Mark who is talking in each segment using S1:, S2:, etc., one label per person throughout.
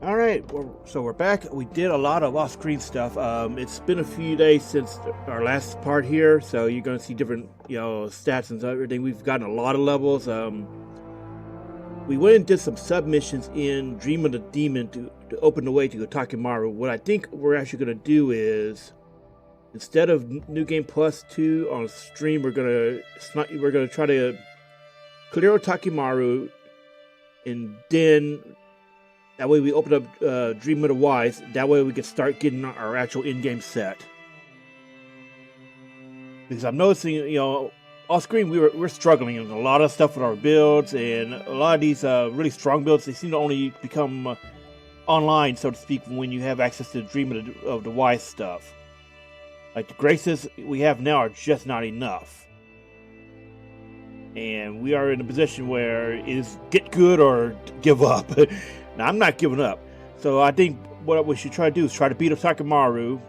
S1: All right, so we're back. We did a lot of off-screen stuff. It's been a few days since our last part here, so you're going to see different, stats and everything. We've gotten a lot of levels. We went and did some submissions in Dream of the Demon to open the way to Takimaru. What I think we're actually going to do is, instead of New Game Plus 2 on stream, we're gonna try to clear Takimaru, and then that way we open up Dream of the Wise. That way we can start getting our actual in-game set. Because I'm noticing, off screen we're struggling with a lot of stuff with our builds, and a lot of these really strong builds, they seem to only become online, so to speak, when you have access to the Dream of the Wise stuff. Like the graces we have now are just not enough. And we are in a position where it is get good or give up. Now, I'm not giving up. So I think what we should try to do is try to beat up Takimaru.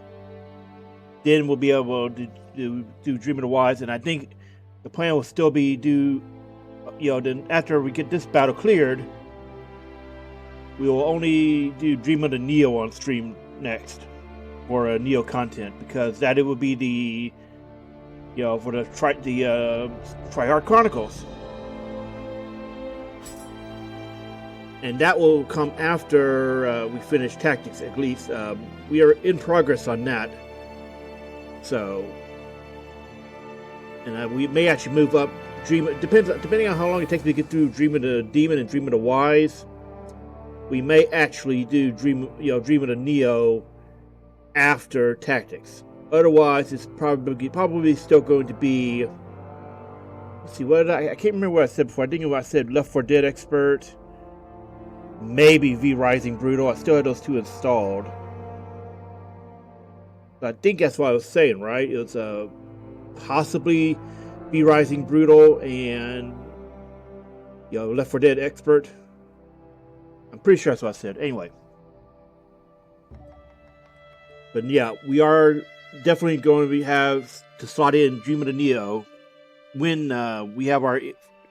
S1: Then we'll be able to do Dream of the Wise. And I think the plan will still be then after we get this battle cleared, we will only do Dream of the Nioh on stream next for Nioh content, because that it would be the for the Triarch Chronicles, and that will come after we finish Tactics. At least we are in progress on that. So, and we may actually move up depending on how long it takes me to get through Dream of the Demon and Dream of the Wise. We may actually do Dream of the Nioh after Tactics. Otherwise, it's probably still going to be. Let's see, what I can't remember what I said before. I think I said Left 4 Dead Expert, maybe V Rising Brutal. I still have those two installed. I think that's what I was saying, right? It was possibly V Rising Brutal and Left 4 Dead Expert. I'm pretty sure that's what I said. Anyway. But yeah, we are definitely going to have to slot in Dream of the Nioh when we have our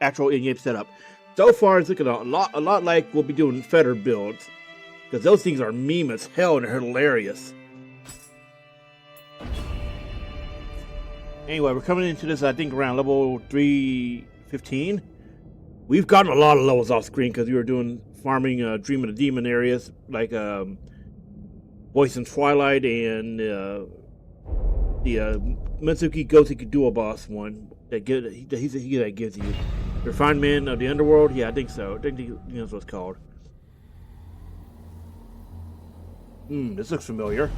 S1: actual in-game setup. So far, it's looking a lot like we'll be doing Fetter builds, because those things are meme as hell and they're hilarious. Anyway, we're coming into this, I think, around level 315. We've gotten a lot of levels off screen because we were doing farming Dream of the Demon areas, like Voice in Twilight and the Mitsuki Gothic Dual Boss one that gives you Refined Man of the Underworld. Yeah, I think so. I think that's what it's called. This looks familiar.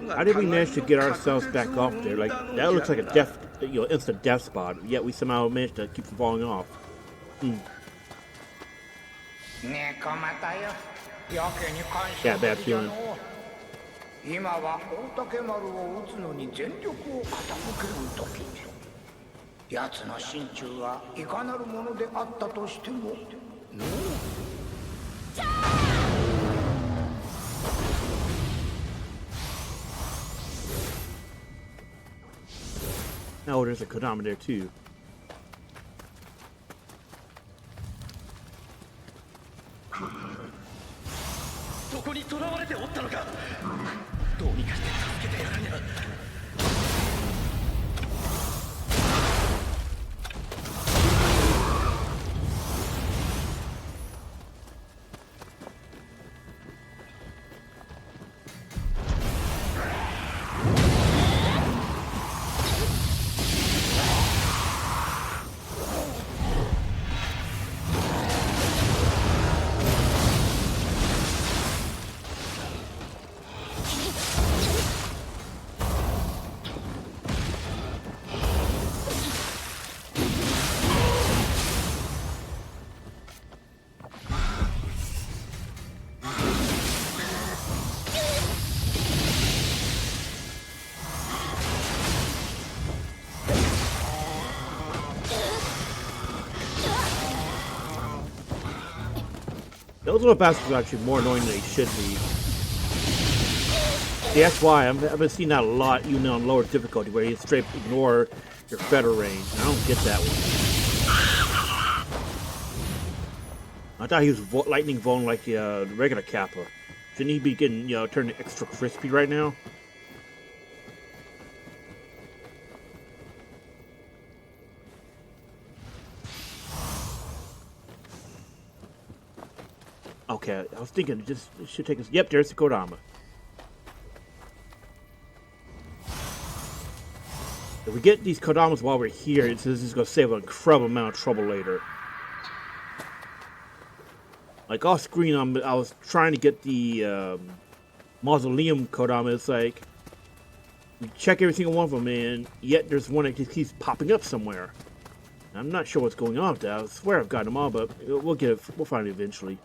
S1: How did we manage to get ourselves back off there? Like, that looks like a death, instant death spot. Yet we somehow managed to keep from falling off. Yeah, bad feeling.
S2: 今は大竹丸を撃つのに全力を傾ける時。奴の心中はいかなるものであったとしても、
S1: Oh, there's a Kodama there too. Those little bastards are actually more annoying than they should be. See, that's why I've been seeing that a lot, even on lower difficulty, where you straight ignore your fetter range. I don't get that one. I thought he was lightning vuln like the regular Kappa. Shouldn't he be getting, turning extra crispy right now? Okay, I was thinking it should take us. Yep, there's the Kodama. If we get these Kodamas while we're here, this is going to save an incredible amount of trouble later. Like off screen, I was trying to get the Mausoleum Kodama. It's like you check every single one of them, and yet there's one that just keeps popping up somewhere. I'm not sure what's going on with that. I swear I've gotten them all, but we'll get it. We'll find it eventually.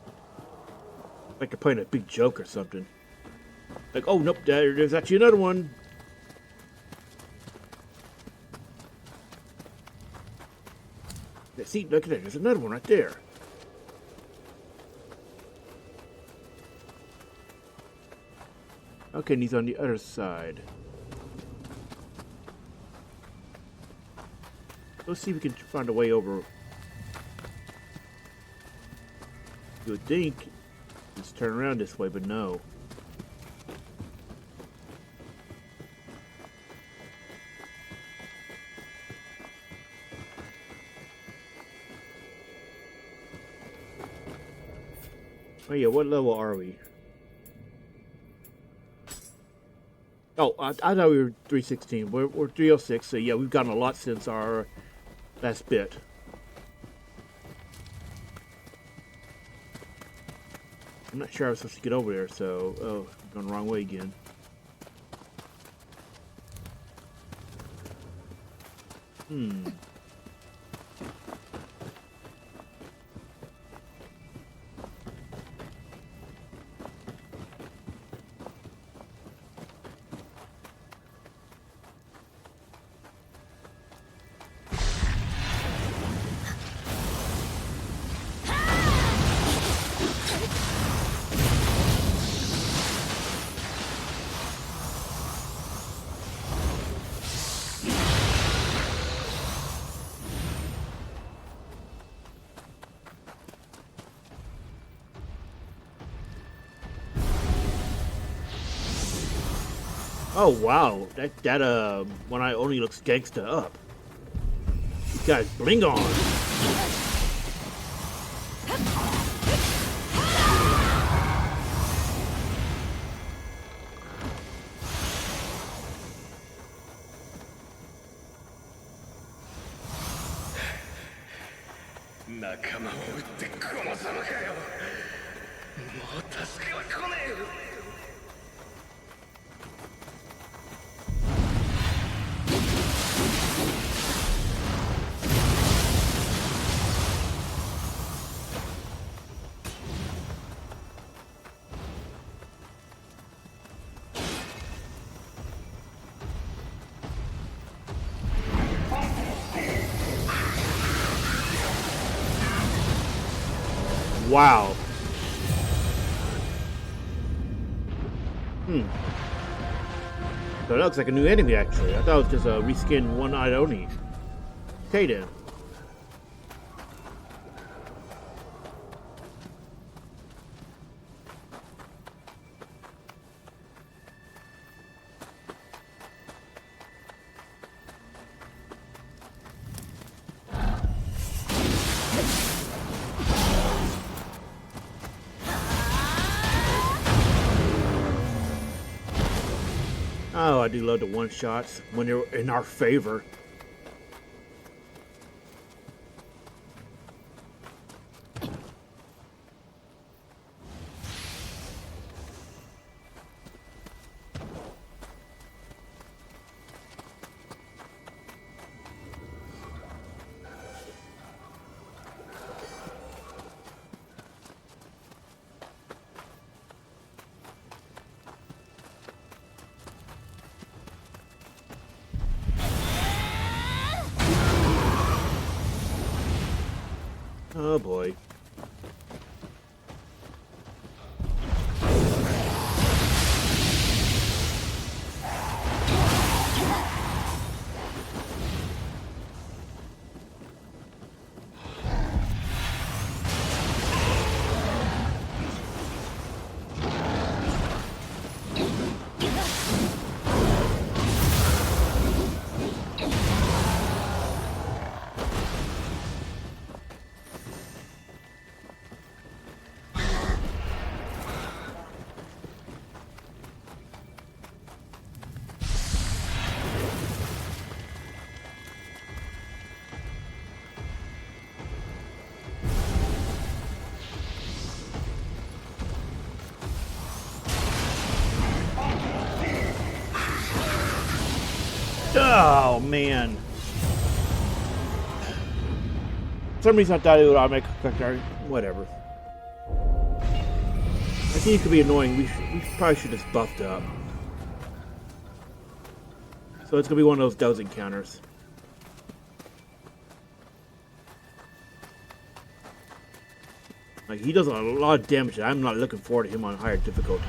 S1: Like they're playing a big joke or something. Like, oh nope, there's actually another one. Yeah, see, look at that. There's another one right there. Okay, and he's on the other side. Let's see if we can find a way over. You would think just turn around this way, but no. Oh yeah, what level are we? Oh, I thought we were 316. We're 306, so yeah, we've gotten a lot since our last bit. I'm not sure I was supposed to get over there, so... Oh, I'm going the wrong way again. Oh wow, that one eye only looks gangsta up. This guy's bling on. Wow. So it looks like a new enemy, actually. I thought it was just a reskinned one-eyed Oni. Okay, then. Oh, I do love the one-shots when they're in our favor. Oh boy. Oh, man. For some reason I thought it would automatically correct our... Whatever. I think it could be annoying. We probably should have buffed up. So it's going to be one of those encounters. Like, he does a lot of damage. I'm not looking forward to him on higher difficulty.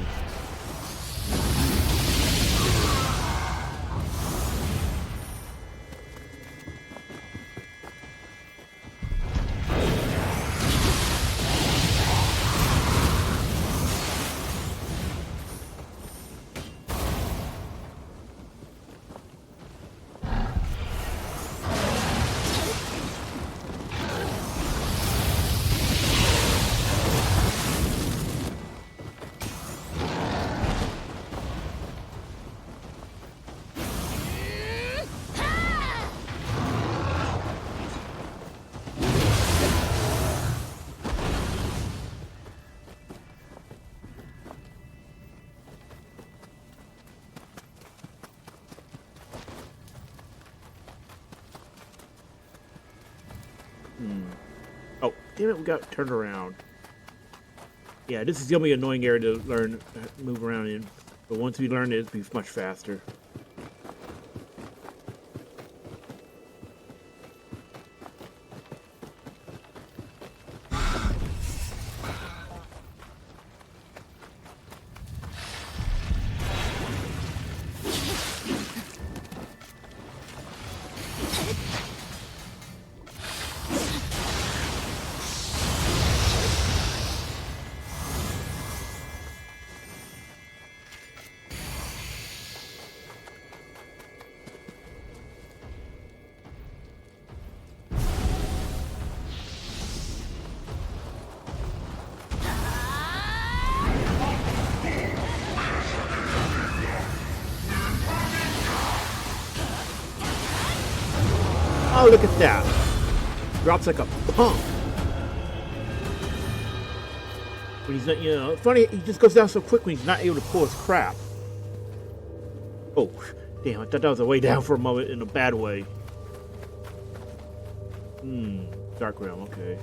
S1: Oh, damn it, we got turned around. Yeah, this is going to be an annoying area to learn, move around in. But once we learn it, it'll be much faster. Oh, look at that. Drops like a pump. But he's not, you know, funny, he just goes down so quick when he's not able to pull his crap. Oh, damn, I thought that was a way down for a moment in a bad way. Dark Realm, okay.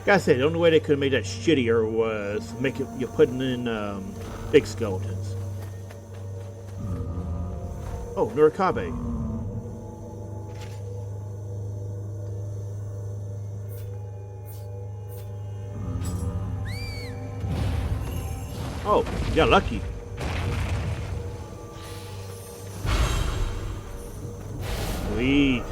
S1: Gotta say, the only way they could have made that shittier was make it, you're putting in big skeletons. Oh, Nurikabe. Oh, you got lucky. Sweet.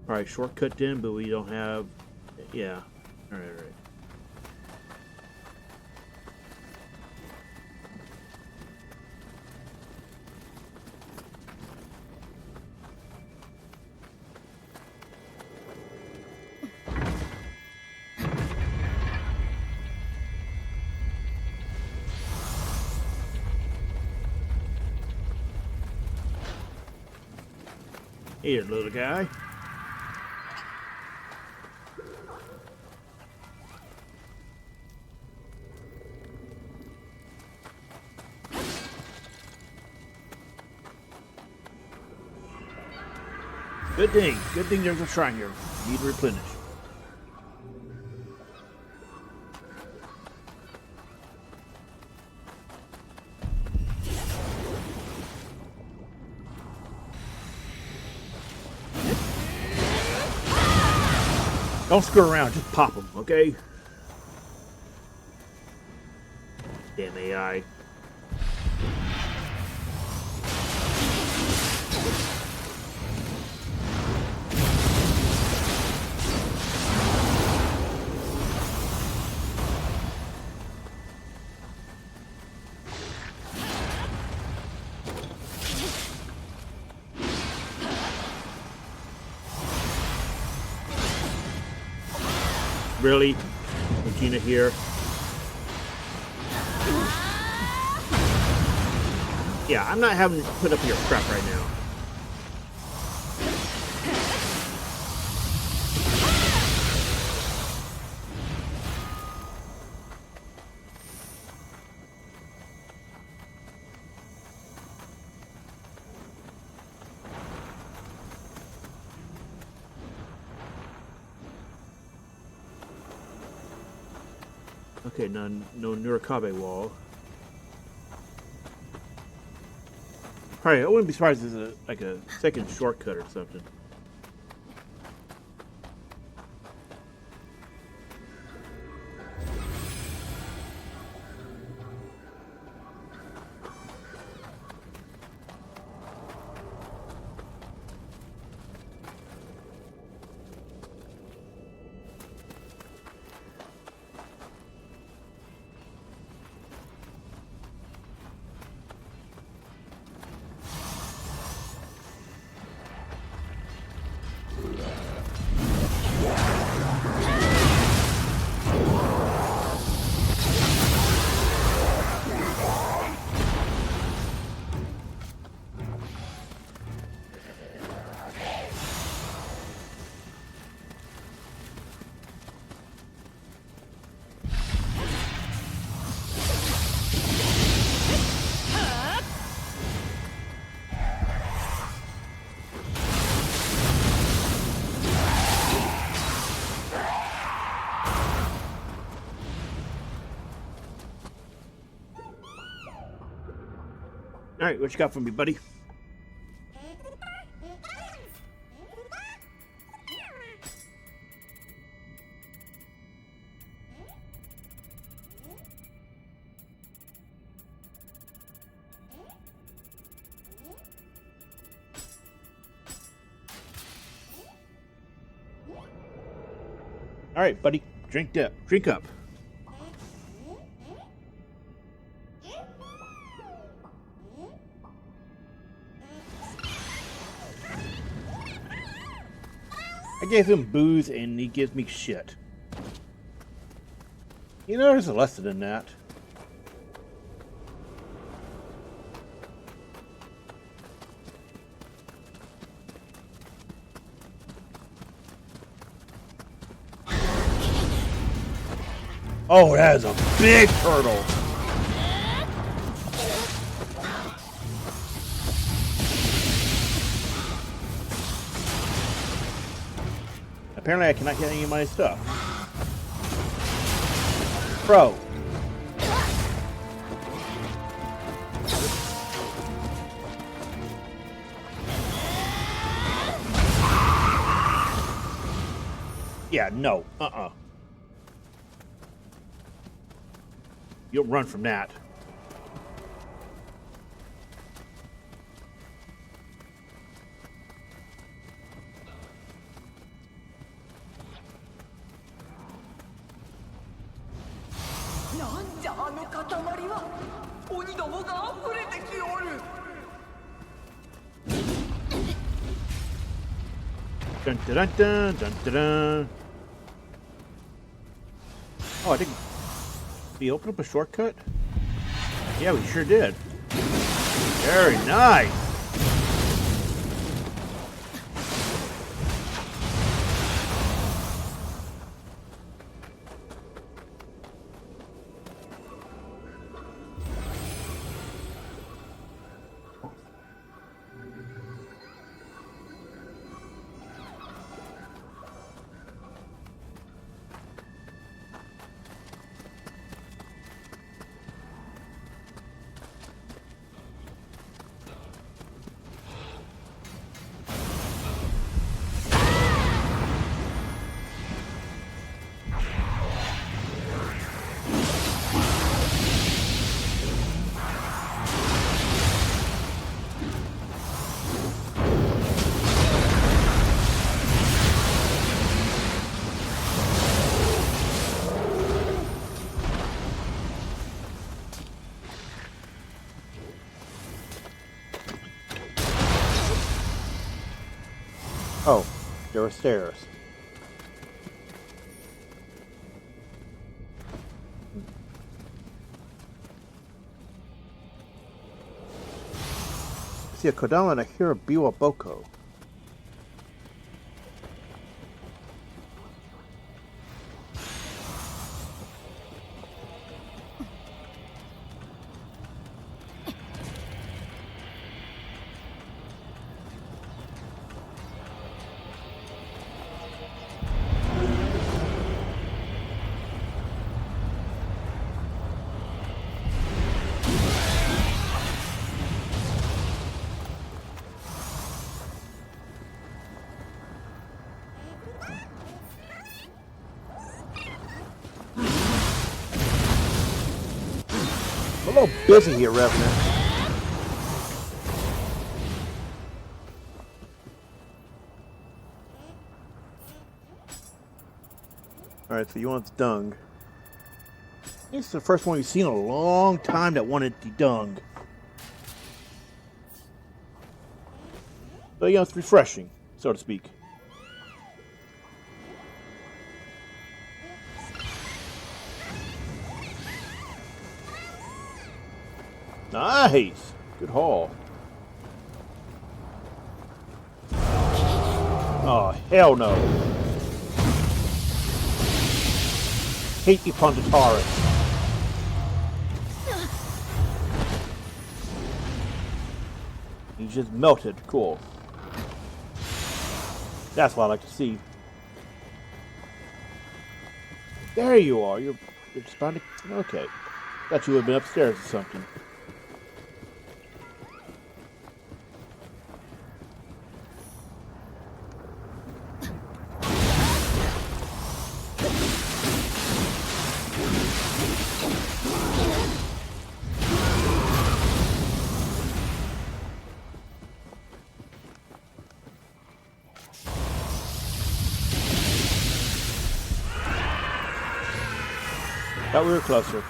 S1: Probably shortcut then, but we don't have... Yeah. Alright. Here, little guy. Good thing there's a shrine here. Need to replenish. Don't screw around, just pop them, okay? Damn AI. Really? Regina here? Yeah, I'm not having to put up your crap right now. Okay, no Nurikabe wall. Probably, I wouldn't be surprised if it's like a second shortcut or something. Alright, what you got for me, buddy? Alright, buddy. Drink up. Drink up. I gave him booze and he gives me shit. You know, there's a lesson in that. Oh, that is a big turtle. Apparently I cannot get any of my stuff. Bro. Yeah, no. You'll run from that. Dun dun dun dun dun dun dun. Oh, I think we opened up a shortcut? Yeah, we sure did. Very nice. Oh, there are stairs. See a Kodama and a Hirabiwa Boko. A little busy here, Revenant. Alright, so you want dung. This is the first one we've seen in a long time that wanted the dung. So, yeah, it's refreshing, so to speak. Nice! Good haul. Oh, hell no. Hate the Pondatari. He just melted. Cool. That's what I like to see. There you are. You're responding. Okay. Thought you would have been upstairs or something. Thought we were closer.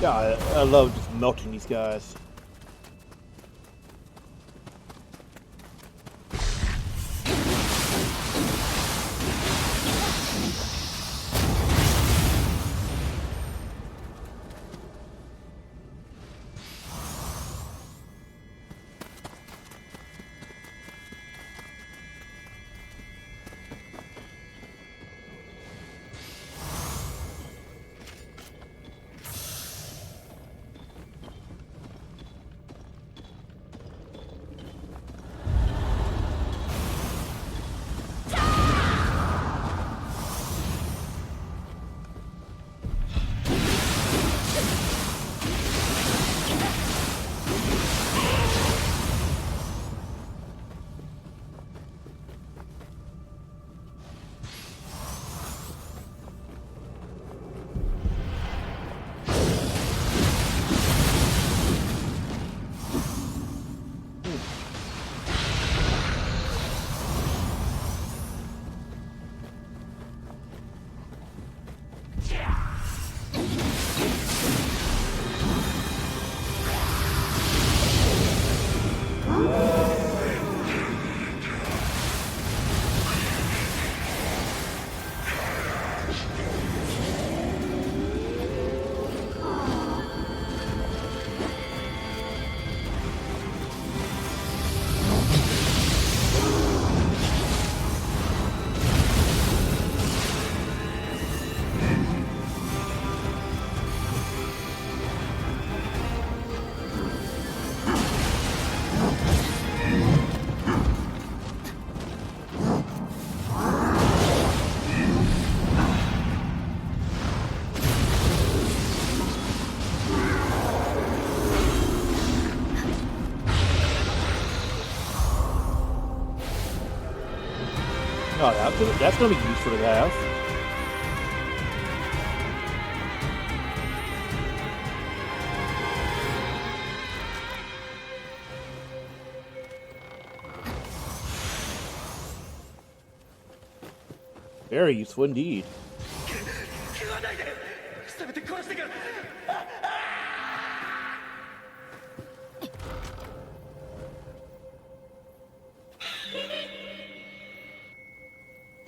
S1: God, I love just melting these guys. No, that's gonna be useful to have. Very useful indeed.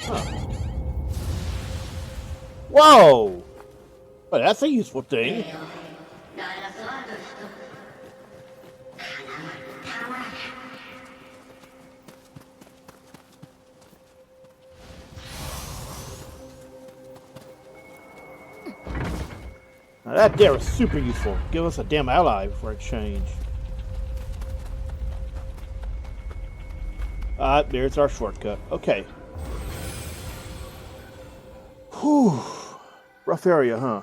S1: Huh. Whoa! Well, that's a useful thing. Now that there is super useful. Give us a damn ally for exchange. There's our shortcut. Okay. Whew. Rough area, huh?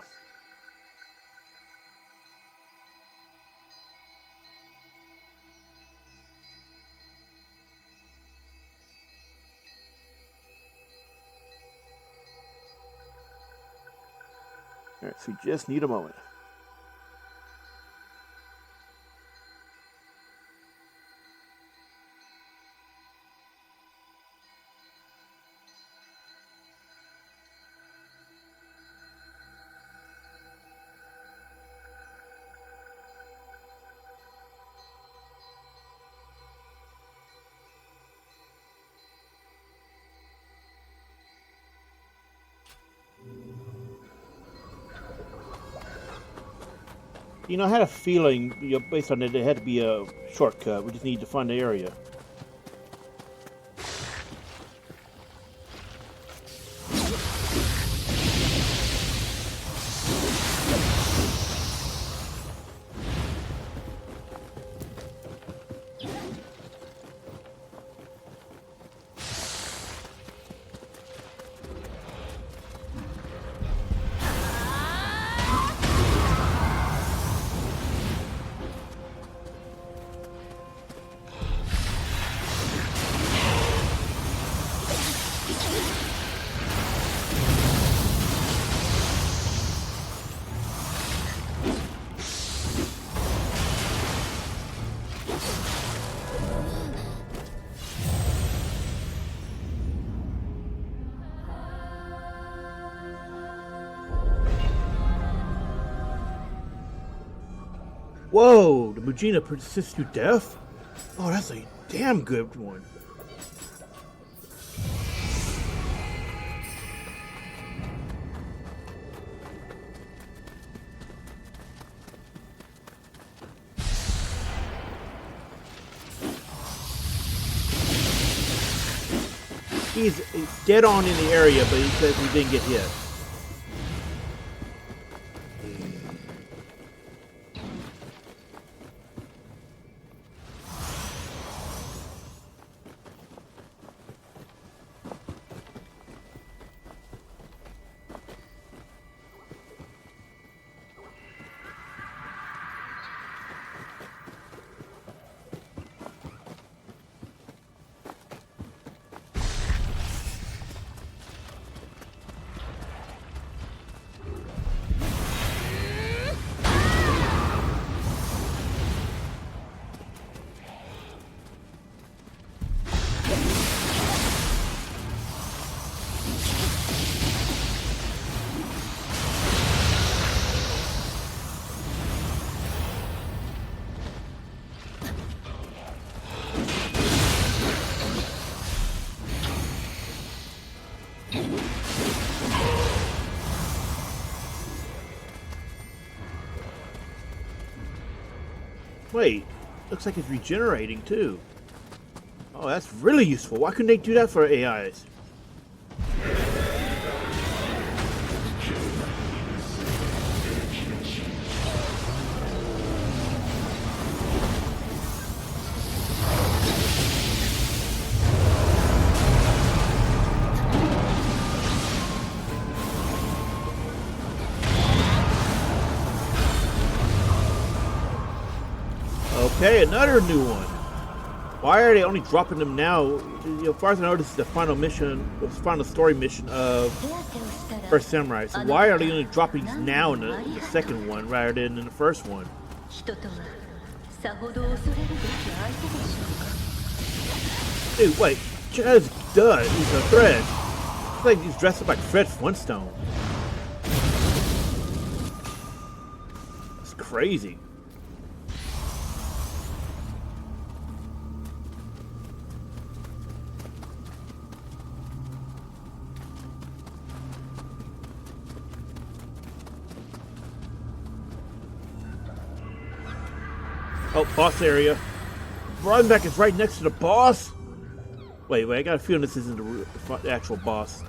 S1: Alright, so we just need a moment. You know, I had a feeling, based on it, there had to be a shortcut. We just need to find the area. Whoa, the Mujina persists through death? Oh, that's a damn good one. He's dead on in the area, but he says he didn't get hit. Wait, looks like it's regenerating too. Oh, that's really useful. Why couldn't they do that for AIs? Okay, another new one. Why are they only dropping them now? You know, as far as I know, this is the final mission, the final story mission of First Samurai. So why are they only dropping these now in the second one rather than in the first one? Dude, wait, just duh, he's a Thread. It's like he's dressed up like Fred Flintstone. It's crazy. Oh, boss area. Runback is right next to the boss? Wait, I got a feeling this isn't the actual boss.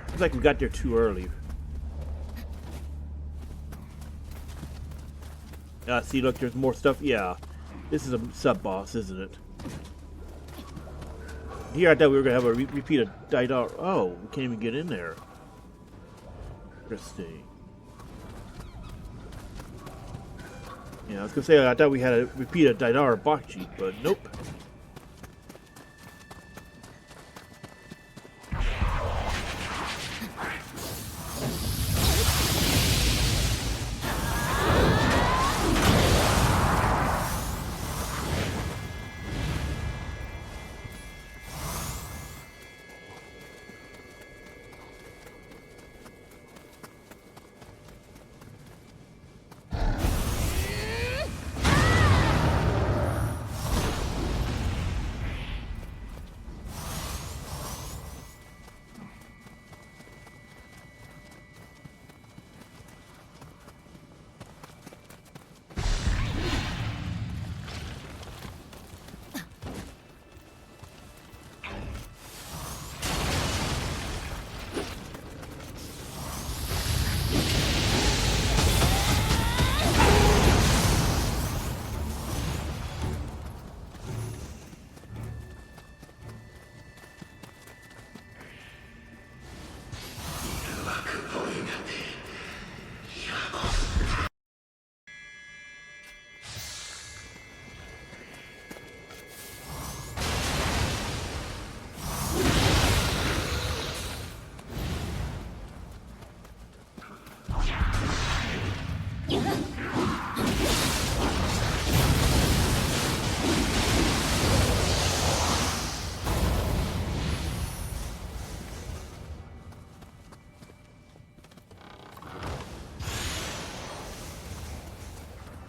S1: Looks like we got there too early. See, look, there's more stuff. Yeah, this is a sub-boss, isn't it? Here I thought we were going to have a repeat of Daidar. Oh, we can't even get in there. Interesting. Yeah, I was gonna say I thought we had a repeat of Daidar Bakchi, but nope.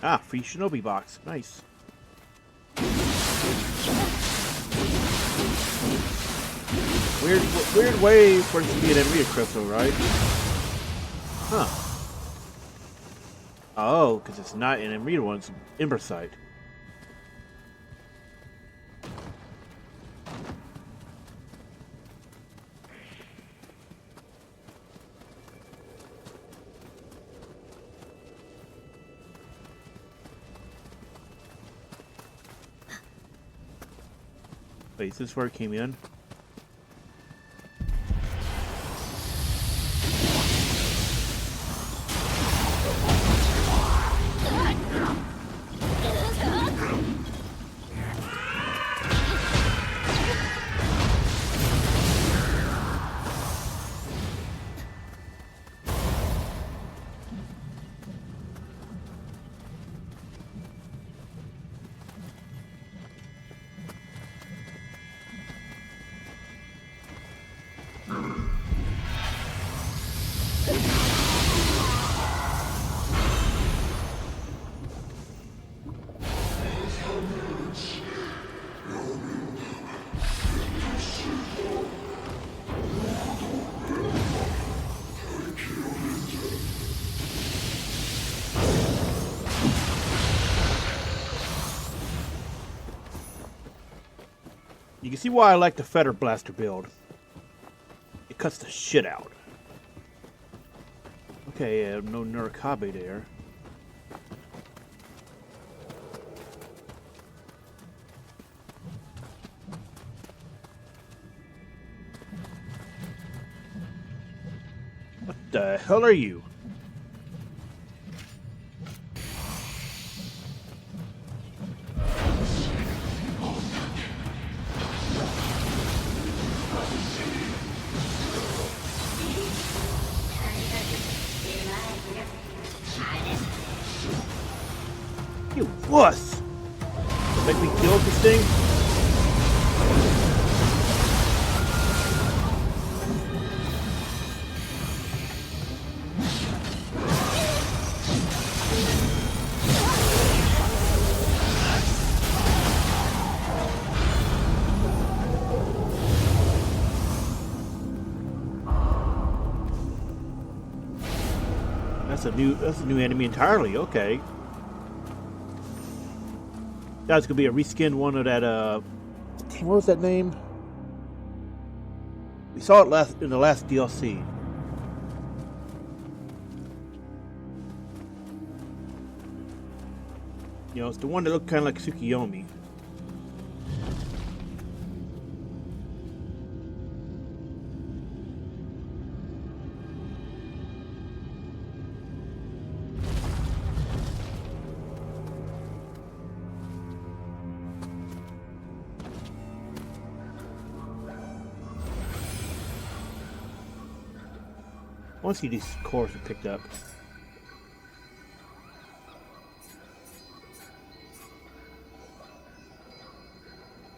S1: Ah, free Shinobi box. Nice. Weird way for it to be an Enrita crystal, right? Huh. Oh, because it's not an Enrita one, it's Embersite. Wait, is this where it came in? You can see why I like the Feather Blaster build. It cuts the shit out. Okay, no Nurikabe there. What the hell are you? Plus. Make me kill this thing. That's a new enemy entirely. Okay. That's gonna be a reskinned one of that. What was that name? We saw it in the last DLC. You know, it's the one that looked kind of like Tsukiyomi. I want to see these cores are picked up.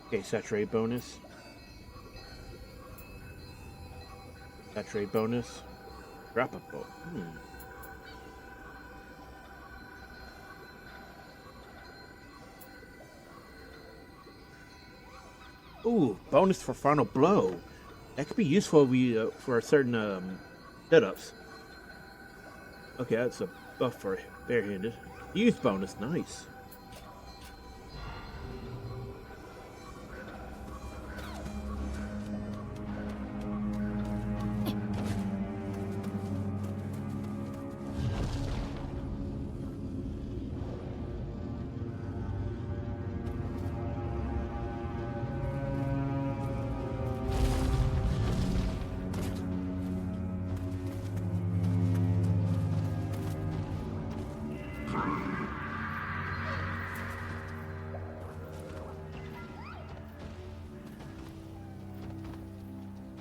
S1: Okay, saturate bonus. Saturate bonus. Wrap up bolt. Ooh, bonus for final blow. That could be useful for certain setups. Okay, that's a buff for barehanded. Use bonus, nice.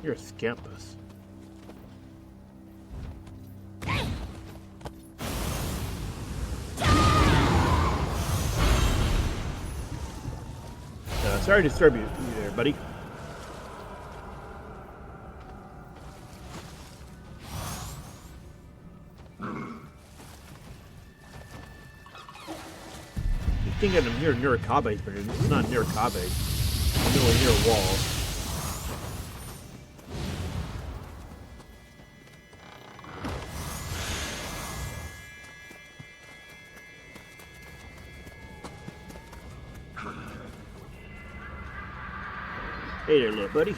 S1: You're a scampus. Sorry to disturb you there, buddy. You think I'm here near Kabe, but it's not near Kabe. It's nowhere near a wall. Hey there, little buddy.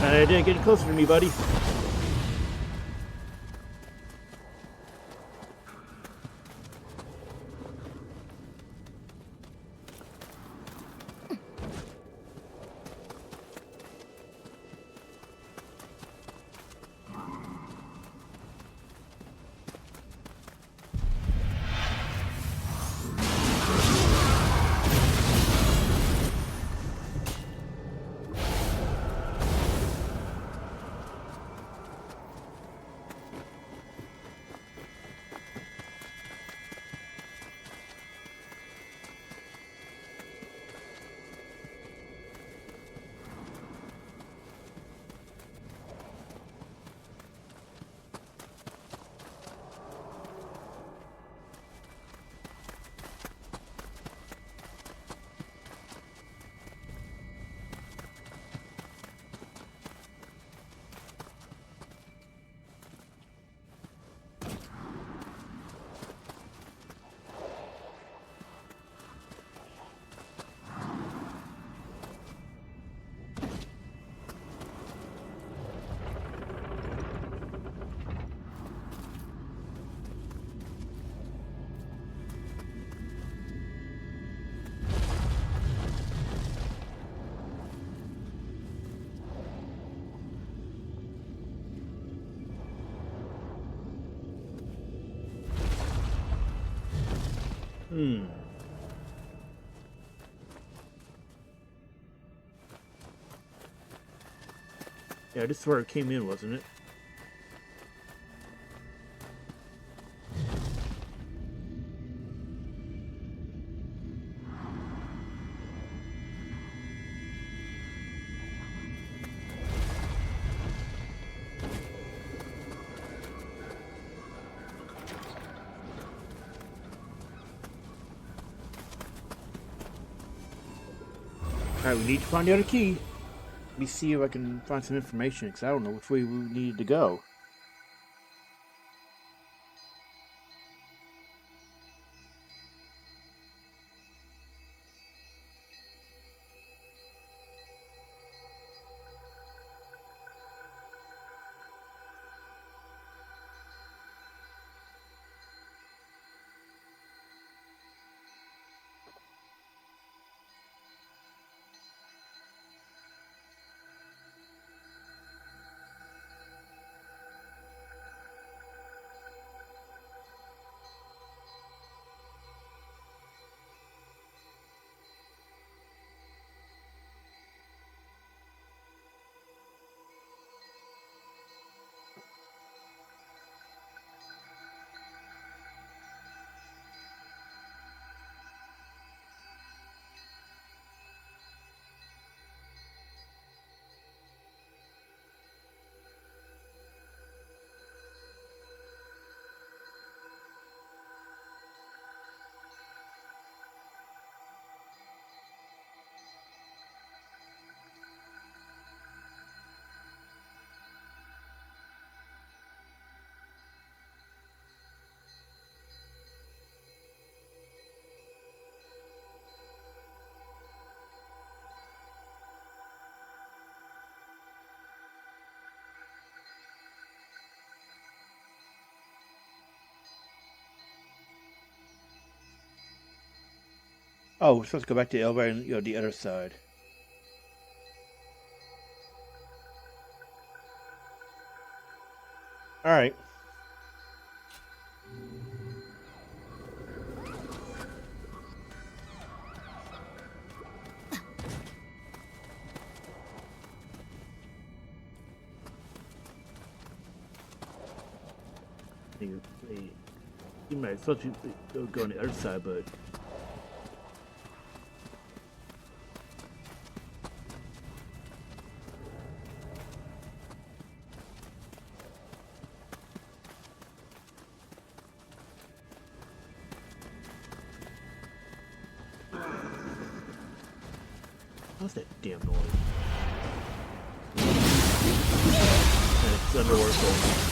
S1: Bad idea, getting closer to me, buddy. Hmm. Yeah, this is where it came in, wasn't it? Alright, we need to find the other key. Let me see if I can find some information, because I don't know which way we needed to go. Oh, we're supposed to go back to the elevator and the other side. Alright. You might supposed to go on the other side, but what's that damn noise? And it's underwater.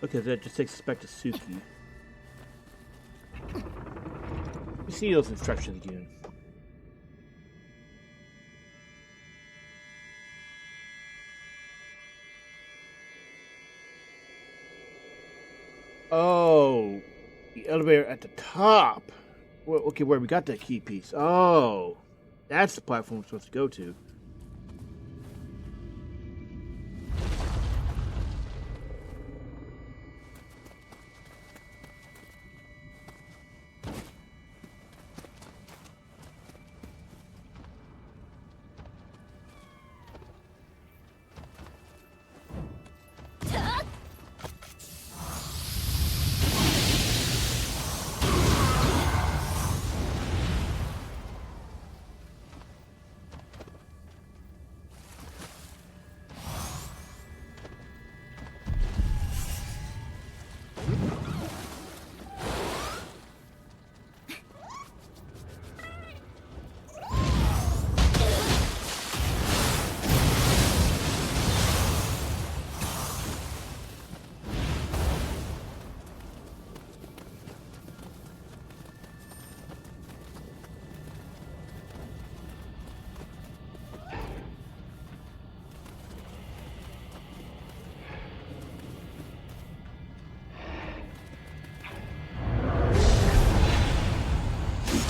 S1: Okay, that just takes us back to Suki. You see those instructions again. Oh, the elevator at the top. Well, okay, where we got that key piece. Oh, that's the platform we're supposed to go to.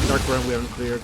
S1: Dark run we haven't cleared.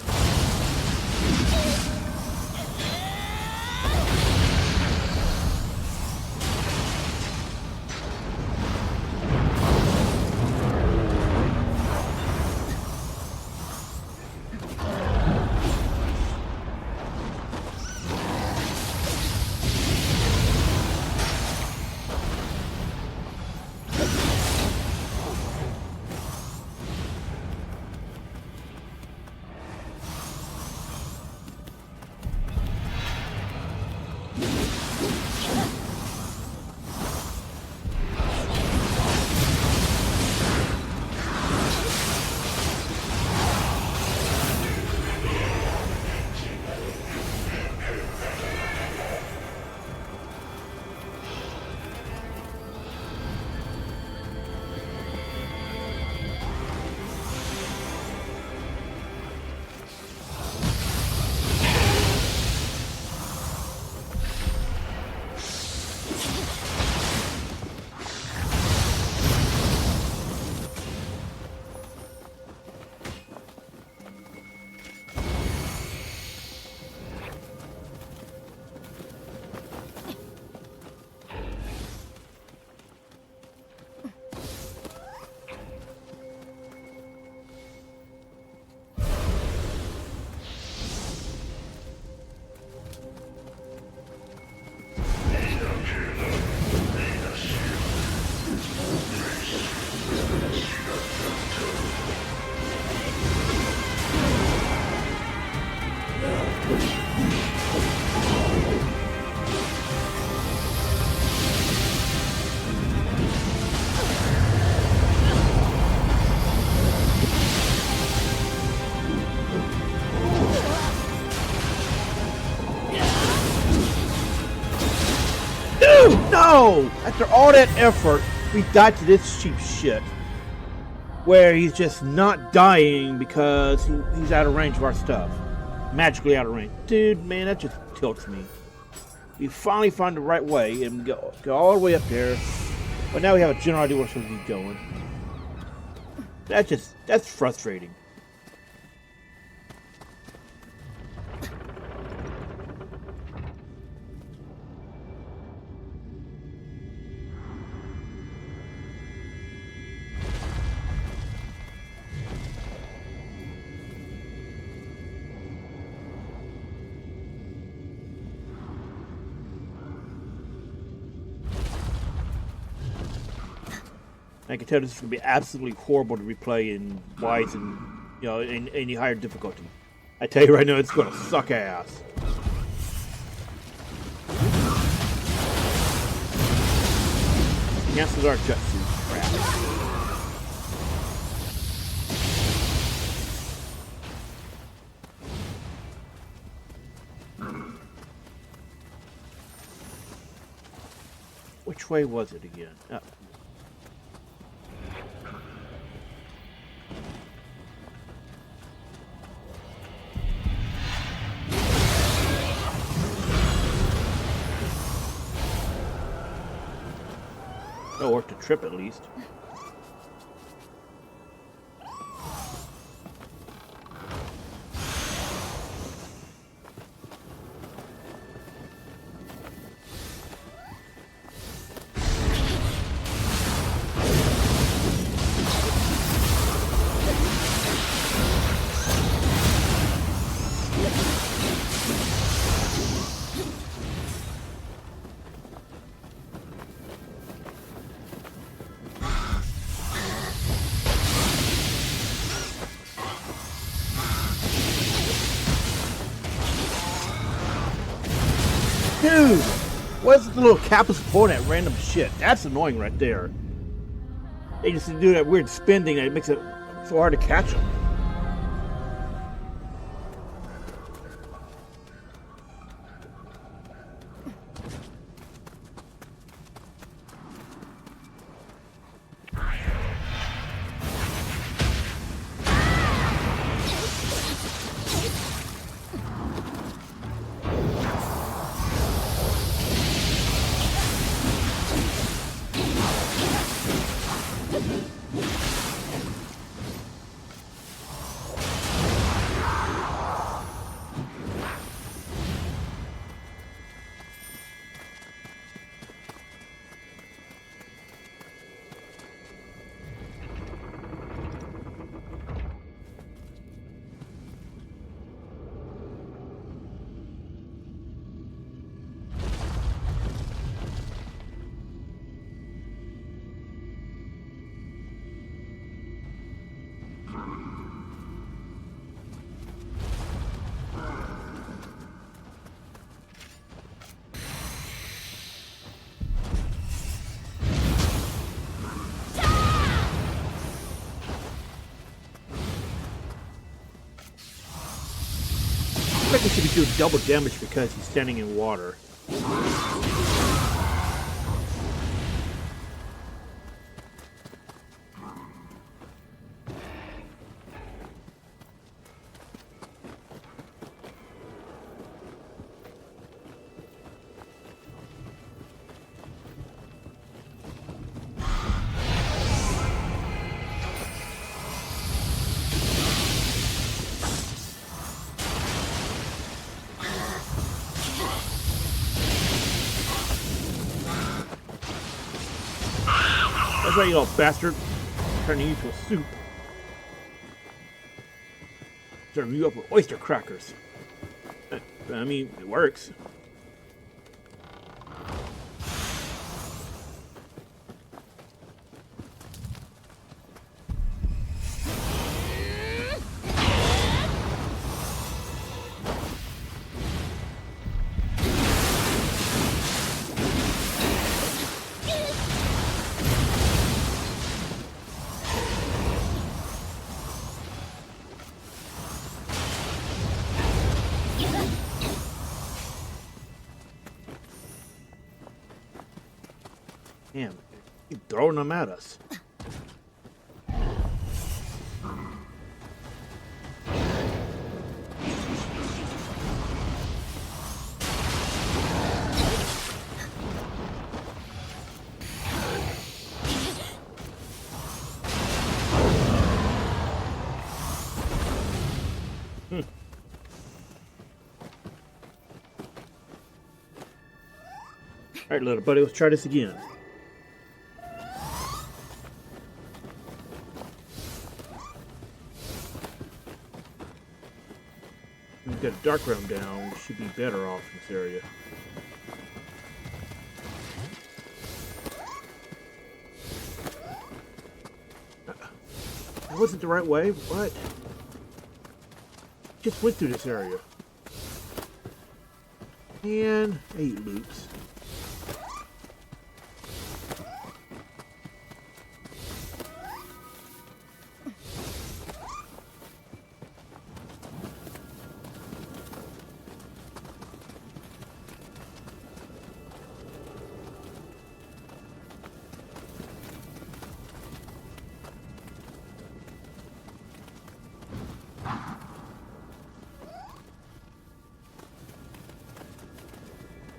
S1: After all that effort, we died to this cheap shit. Where he's just not dying because he's out of range of our stuff. Magically out of range. Dude, man, that just tilts me. We finally found the right way and go all the way up there. But now we have a general idea where we're supposed to be going. That's frustrating. I can tell this is going to be absolutely horrible to replay in wise and, you know, in any higher difficulty. I tell you right now, it's going to suck ass. Cancels our jutsu. Crap. Which way was it again? Oh. Oh, worth the trip at least. Dude, what's the little Kappa's pulling at random shit? That's annoying right there. They just do that weird spin thing that makes it so hard to catch them. I think he should be doing double damage because he's standing in water. That's right, you little bastard. Turning you into a soup. Serve you up with oyster crackers. I mean, it works. Damn, keep throwing them at us. Alright, little buddy, let's try this again. We've got a dark realm down, we should be better off in this area. That wasn't the right way? What? Just went through this area. And 8 loops.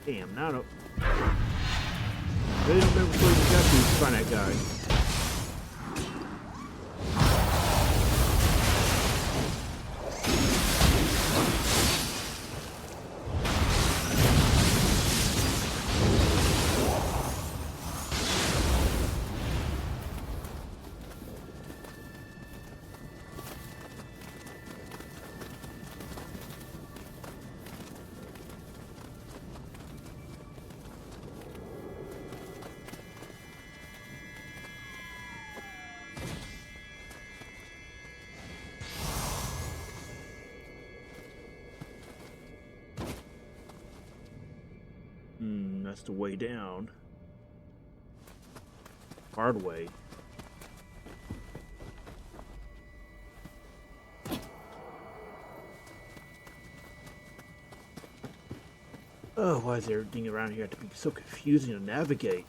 S1: Damn, now I don't remember before you got to find that guy. That's the way down. Hard way. Oh, why is everything around here have to be so confusing to navigate?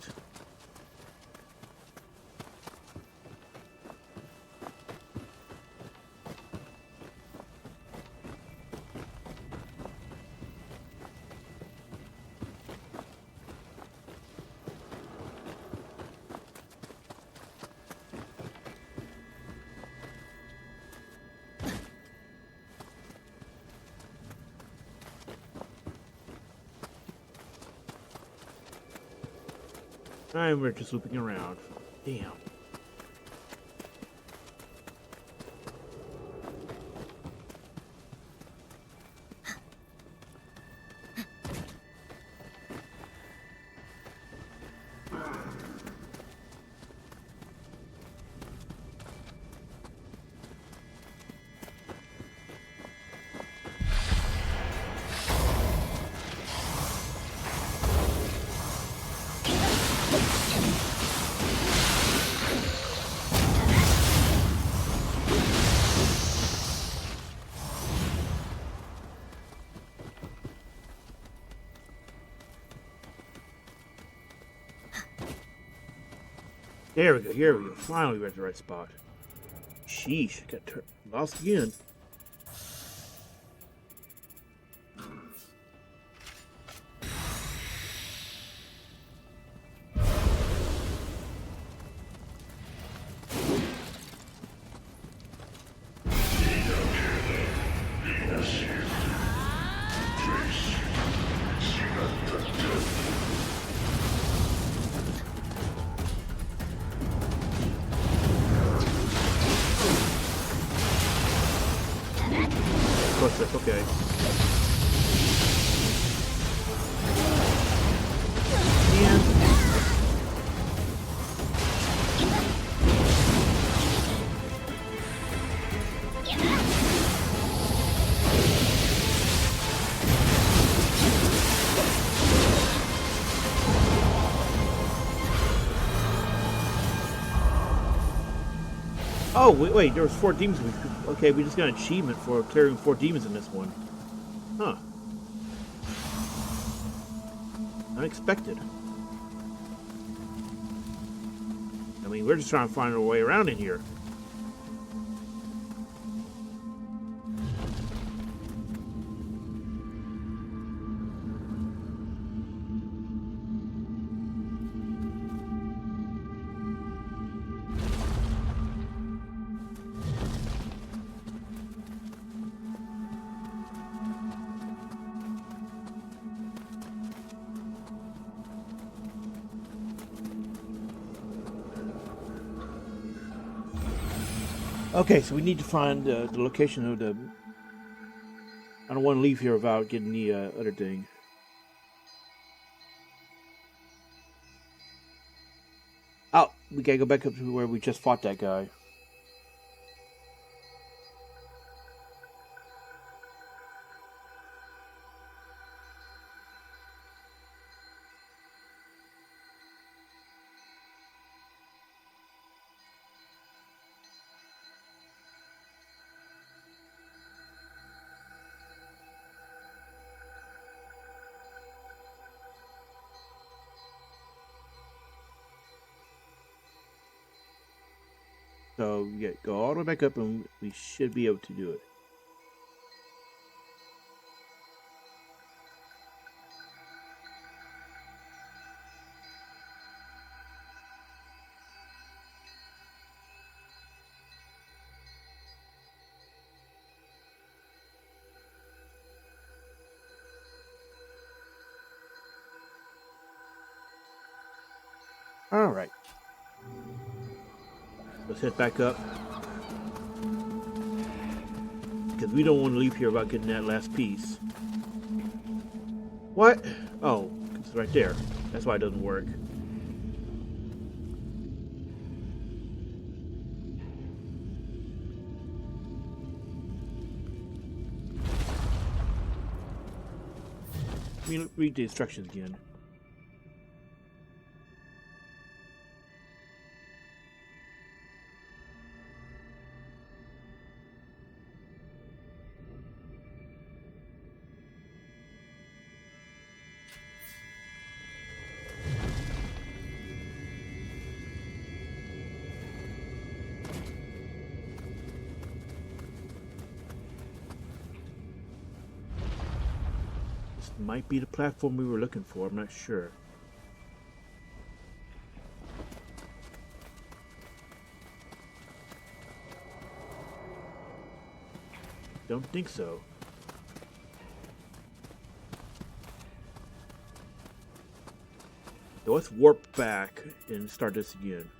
S1: And we're just looping around. Damn. There we go, here we go. Finally we're at the right spot. Sheesh, got lost again. Okay. Oh, wait, there was 4 demons. Okay, we just got an achievement for clearing 4 demons in this one. Huh. Unexpected. I mean, we're just trying to find our way around in here. Okay, so we need to find the location of the... I don't want to leave here without getting the other thing. Oh, we gotta go back up to where we just fought that guy. So, yeah, go all the way back up and we should be able to do it. Alright. Let's head back up. Because we don't want to leave here without getting that last piece. What? Oh, it's right there. That's why it doesn't work. Let me read the instructions again. Might be the platform we were looking for, I'm not sure. Don't think so. So let's warp back and start this again.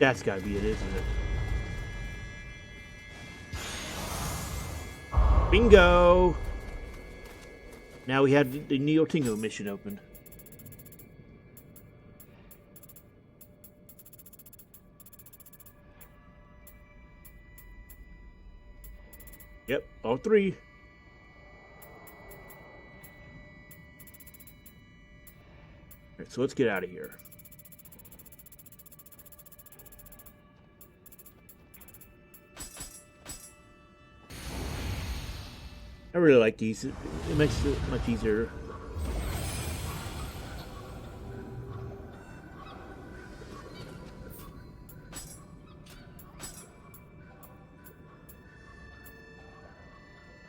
S1: That's gotta be it, isn't it? Bingo! Now we have the Nyotengu mission open. Yep, all three. Alright, so let's get out of here. I really like these. It makes it much easier.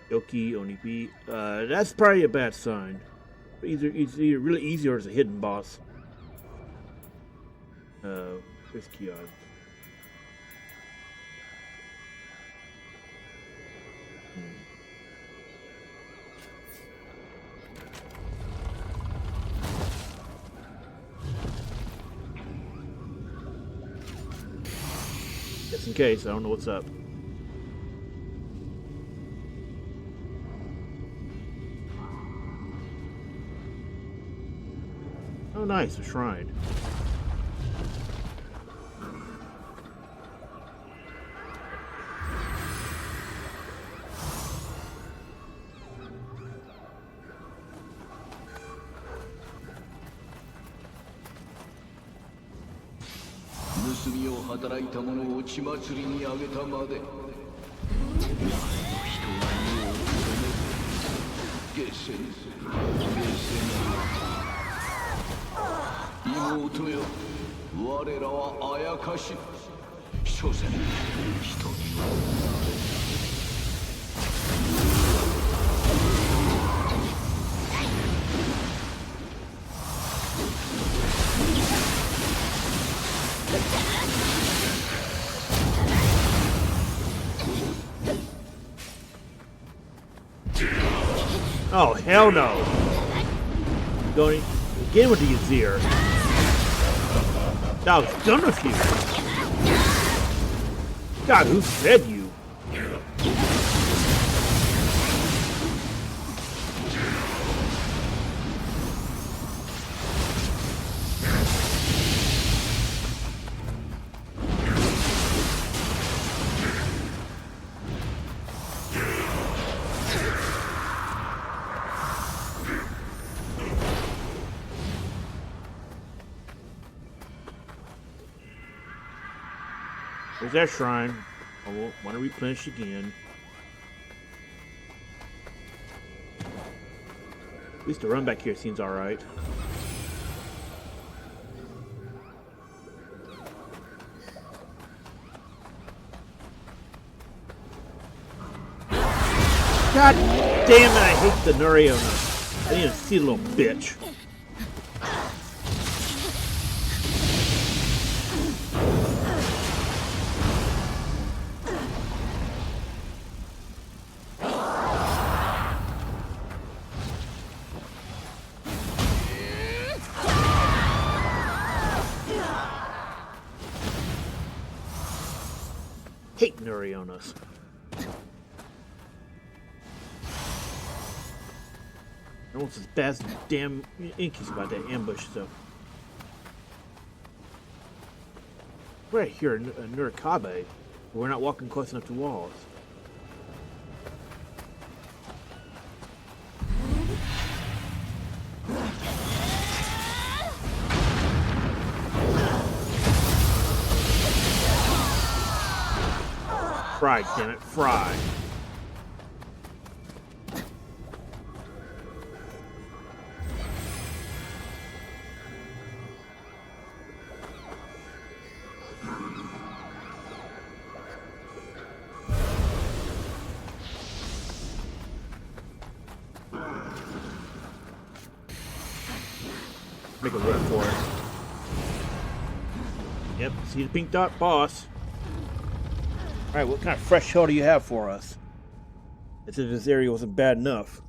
S1: Yoki Onibi. That's probably a bad sign. It's either really easy or it's a hidden boss. Where's Kion? Just in case, I don't know what's up. Oh, nice, a shrine. Oh, hell no. Going again with the Azir. That was done with you. God, who fed you? There's that shrine. I won't want to replenish again. At least the run back here seems alright. God damn it, I hate the Nioh. I need to see the little bitch. Hate Nioh. Almost as bad as the damn Inky's about that ambush stuff. We're right here in Nurikabe, but we're not walking close enough to walls. Fry, damn it, fry. Make a run for it. Yep, see the pink dot, boss. Alright, what kind of fresh hell do you have for us? As if this area wasn't bad enough.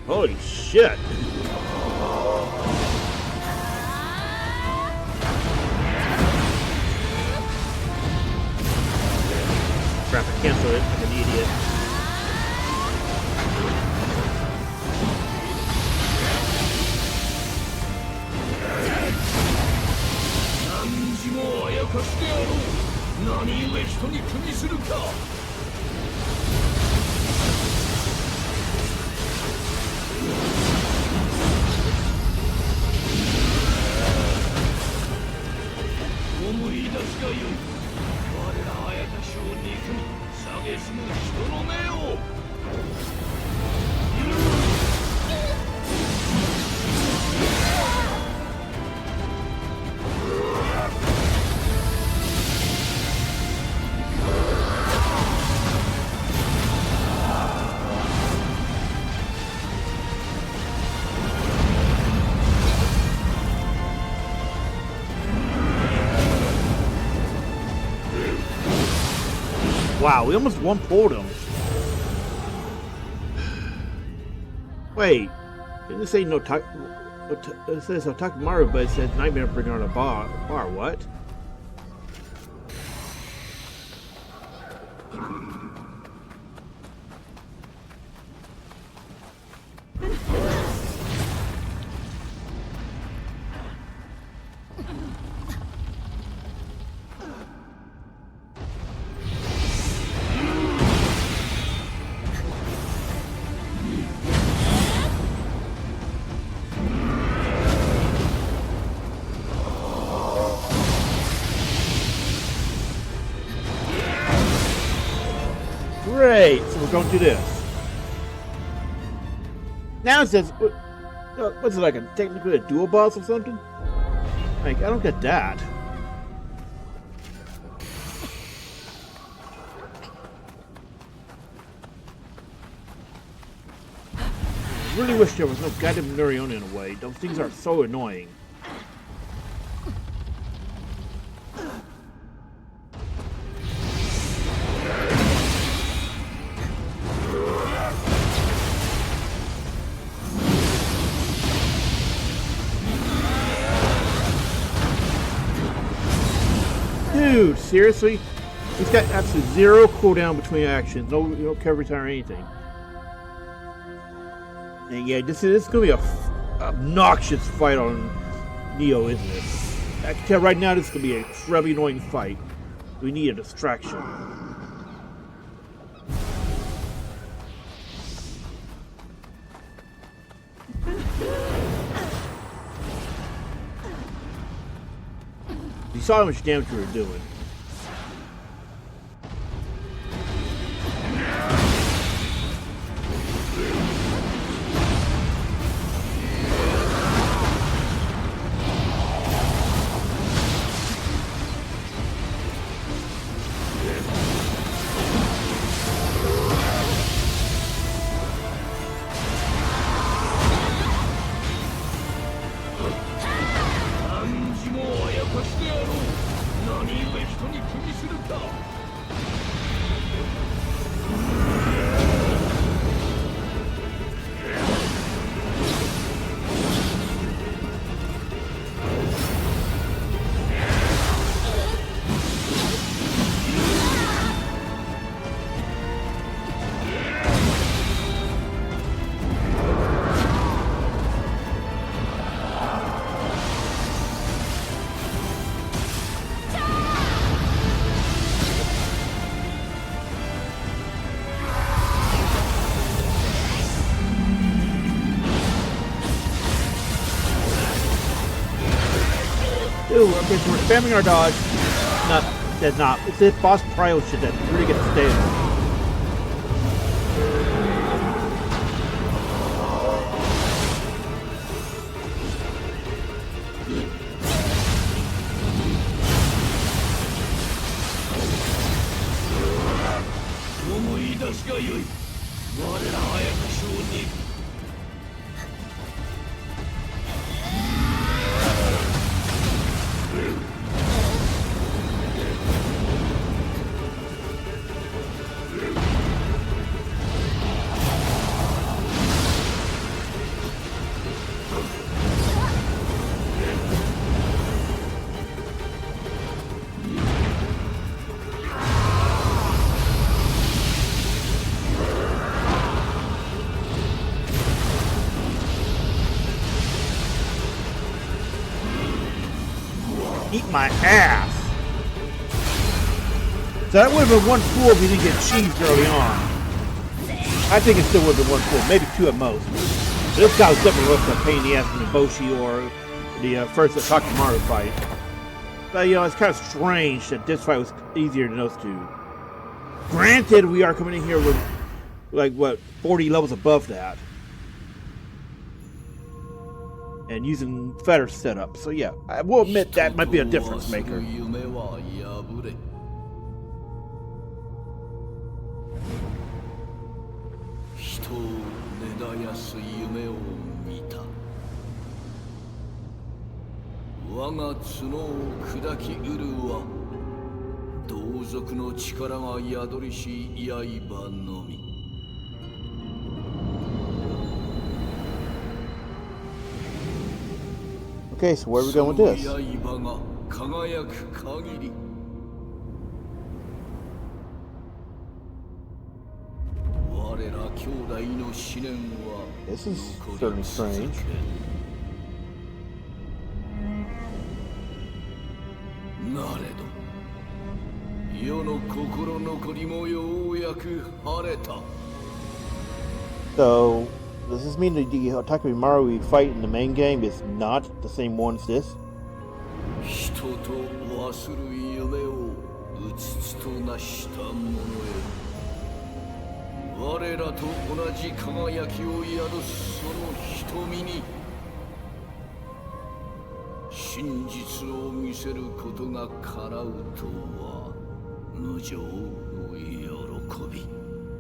S1: Holy shit! Crap, I canceled it like an idiot. Wow, we almost one-pulled him. Wait, didn't it say no talk? It says Otakamaru, but it says Nightmare Bringer on a bar. What? Great, so we're going to do this. Now it says, what's it like, technically a dual boss or something? Like, I don't get that. I really wish there was no goddamn Noriona in a way. Those things are so annoying. Dude, seriously? He's got absolutely zero cooldown between actions. No coverage time or anything. And yeah, this is gonna be a obnoxious fight on Nioh, isn't it? I can tell right now this is gonna be a incredibly annoying fight. We need a distraction. You saw how much damage we were doing. Ooh, okay, so we're spamming our dodge. That's not. It's this boss prio shit that really gets stale. Eat my ass! So that would have been one pull if we didn't get cheesed early on. I think it still would have been one pull, maybe two at most. This guy was definitely less of a pain in the ass than the Boshi or the first Takamaru fight. But you know, it's kind of strange that this fight was easier than those two. Granted, we are coming in here with, like, what, 40 levels above that. And using better setup. So yeah, I will admit that might be a difference maker.
S3: 族の力が宿りし刃のみ。
S1: Okay, so where are we going with this?
S3: その刃が輝く限り。我ら兄弟の思念は
S1: This is certainly strange.
S3: なれど世の心残りもようやく晴れた。
S1: So, does this mean that the Takamimaru we fight in the main game is not the same one as this?
S3: 人と忘る夢をうつつとなした者よ。我らと同じ輝きを宿すその瞳に真実を見せることが叶うとは無常の喜び。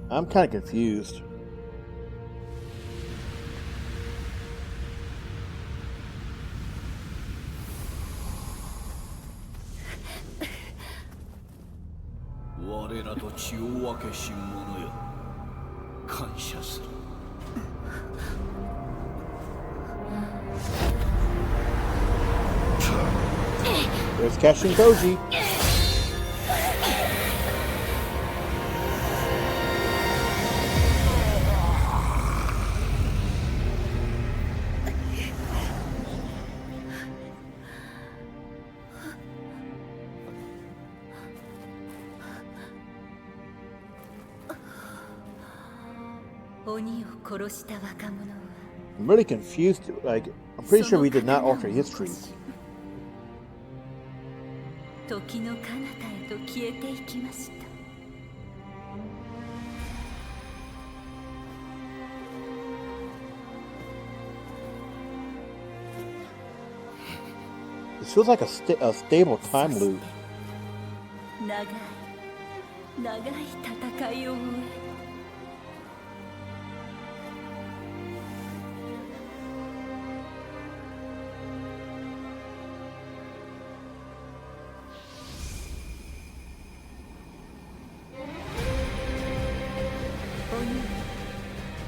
S1: I'm kind of confused.
S3: 「我らと血を分けし者よ、感謝する。
S1: There's Cashin Koji. I'm really confused. Like, I'm pretty sure we did not alter history.
S4: 時の彼方へと消えていきました。
S1: This feels like a stable time loop.
S4: 長い戦いを終え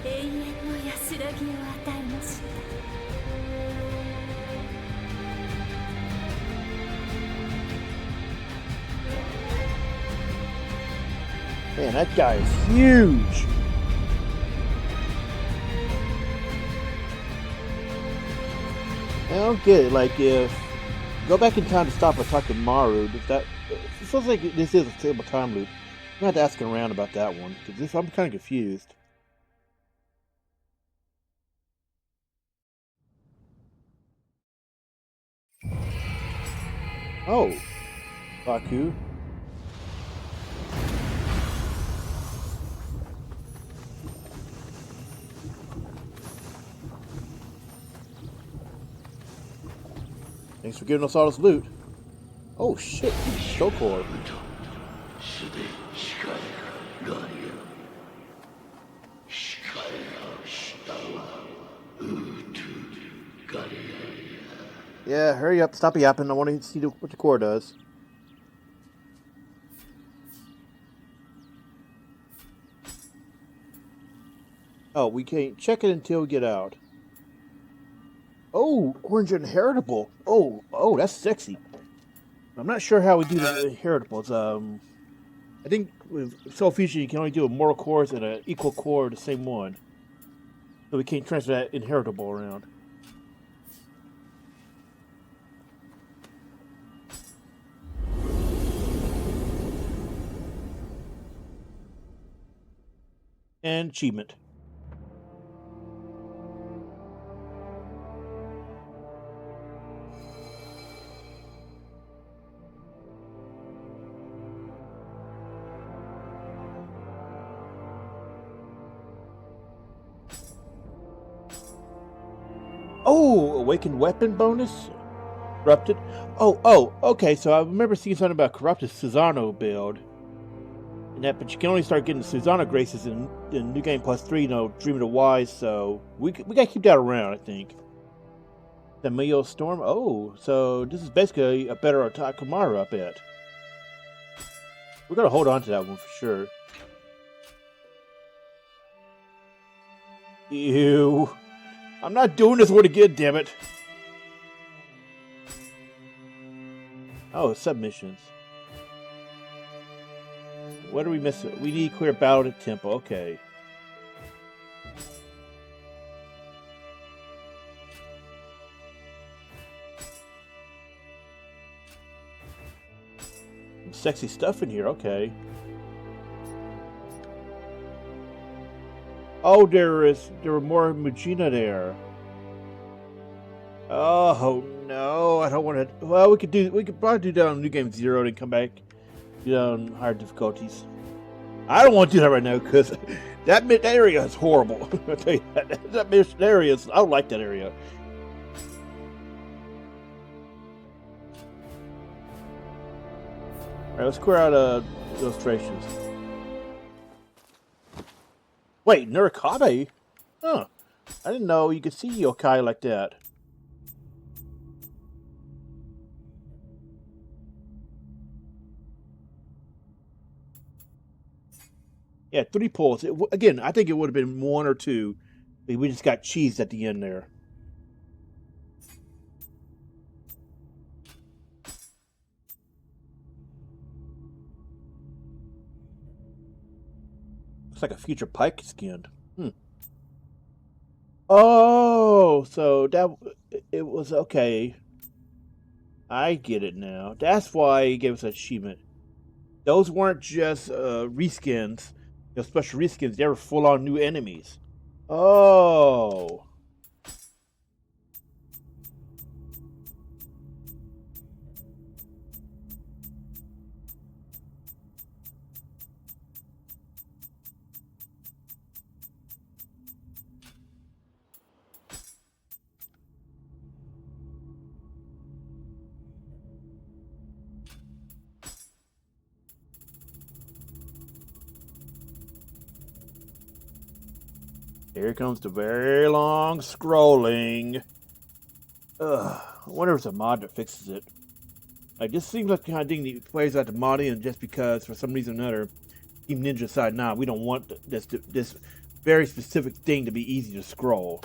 S4: 永遠の安らぎを与えました。
S1: Man, that guy is huge. I don't get it. Like, if go back in time to stop Takamaru, if that it feels like this is a stable time loop. I'm not asking around about that one because I'm kind of confused. Oh, Baku. Thanks for giving us all this loot. Oh shit, Shokor. Yeah, hurry up, stop yapping. I want to see what the core does. Oh, we can't check it until we get out. Oh, orange inheritable. Oh, that's sexy. I'm not sure how we do the inheritables. I think with Soul Fusion you can only do a mortal cores and an equal core of the same one. So we can't transfer that inheritable around. And achievement. Oh, awakened weapon bonus? Corrupted? Oh, okay, so I remember seeing something about corrupted Susano build. And that, but you can only start getting the Susano graces in New Game Plus 3, Dream of the Wise, so we gotta keep that around, I think. The Nioh Storm? Oh, so this is basically a better Takamaru, I bet. We're gonna hold on to that one for sure. Ew. I'm not doing this one again, damn it. Oh, submissions. What are we missing? We need clear battle at temple. Okay. Some sexy stuff in here. Okay. Oh, there were more Mujina there. Oh no, I don't want to. Well, we could probably do that on New Game 0 and come back, do that on higher difficulties. I don't want to do that right now because that area is horrible. I tell you that area is. I don't like that area. All right, let's clear out illustrations. Wait, Nurikabe? Huh. I didn't know you could see yokai like that. Yeah, 3 pulls. Again, I think it would have been 1 or 2. We just got cheesed at the end there. Looks like a future Pike skin. Oh, so it was okay. I get it now. That's why he gave us an achievement. Those weren't just reskins, special reskins. They were full-on new enemies. Oh. Here comes the very long scrolling. Ugh. I wonder if it's a mod that fixes it. Like, this seems like the kind of thing that players have to mod in just because, for some reason or another, Team Ninja decided, nah, we don't want this very specific thing to be easy to scroll.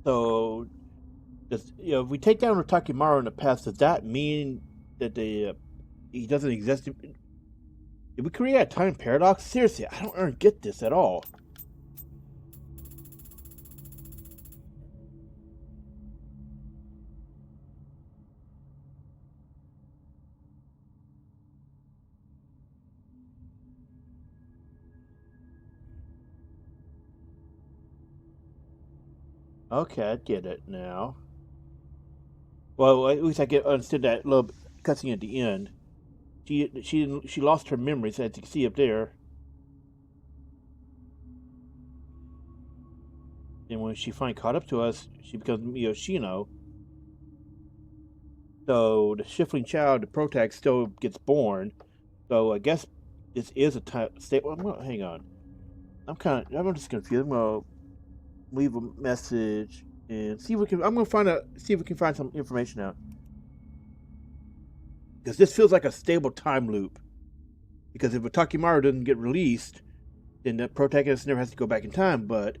S1: So, if we take down Rotakimaru in the past, does that mean that he doesn't exist? Did we create a time paradox? Seriously, I don't get this at all. Okay, I get it now. Well, at least I understood that little cutscene at the end. She lost her memories, as you can see up there. And when she finally caught up to us, she becomes Miyoshino. So the Shifting Child, the protag, still gets born. So I guess this is a state. Well, hang on. I'm just confused. I'm gonna leave a message and see if we can. I'm gonna see if we can find some information out. Because this feels like a stable time loop. Because if Otakimaru doesn't get released, then the protagonist never has to go back in time. But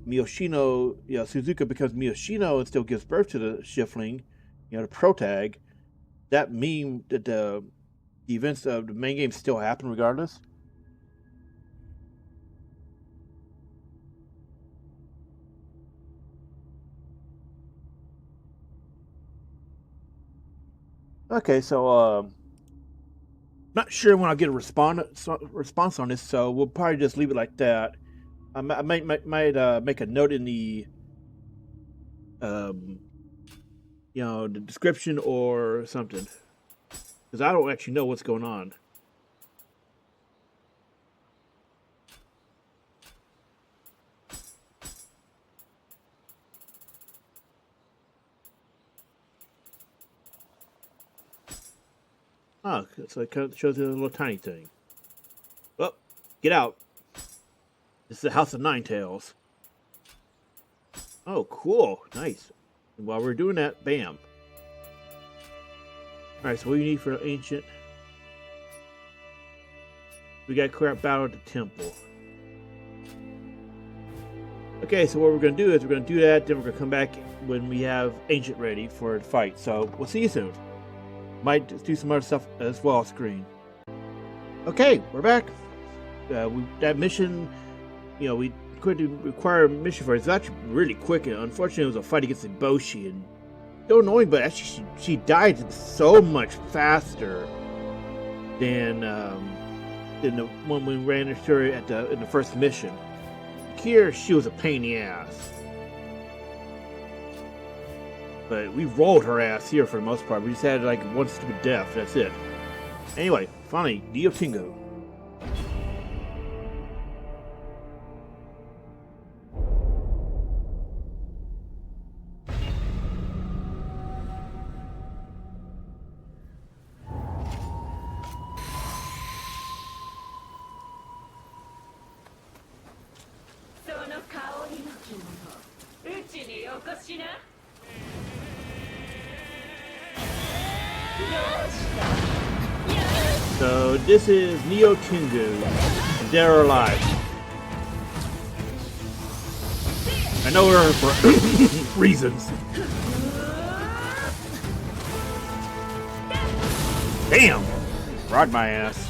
S1: Miyoshino, Suzuka becomes Miyoshino and still gives birth to the Shifling, the protag. That mean that the events of the main game still happen regardless? Okay, so not sure when I'll get a response on this, so we'll probably just leave it like that. I might make a note in the the description or something, because I don't actually know what's going on. Oh, so it kind of shows you a little tiny thing. Well, get out. This is the House of Nine Tails. Oh, cool. Nice. And while we're doing that, bam. Alright, so what do you need for ancient? We got to clear out battle at the temple. Okay, so what we're going to do is we're going to do that, then we're going to come back when we have ancient ready for the fight. So we'll see you soon. Might do some other stuff as well off screen. Okay, we're back. That mission, you know, we couldn't require a mission for it. It's actually really quick, and unfortunately it was a fight against the Boshi, and so annoying, but actually she died so much faster than the one we ran into her in the first mission. Here, she was a pain in the ass. But we rolled her ass here for the most part. We just had like one stupid death. That's it. Anyway, finally, Nyotengu.
S4: その香りの着物うちによこしな。
S1: So this is Niotengu, Dead or Alive. I know her for reasons. Damn! Rod my ass.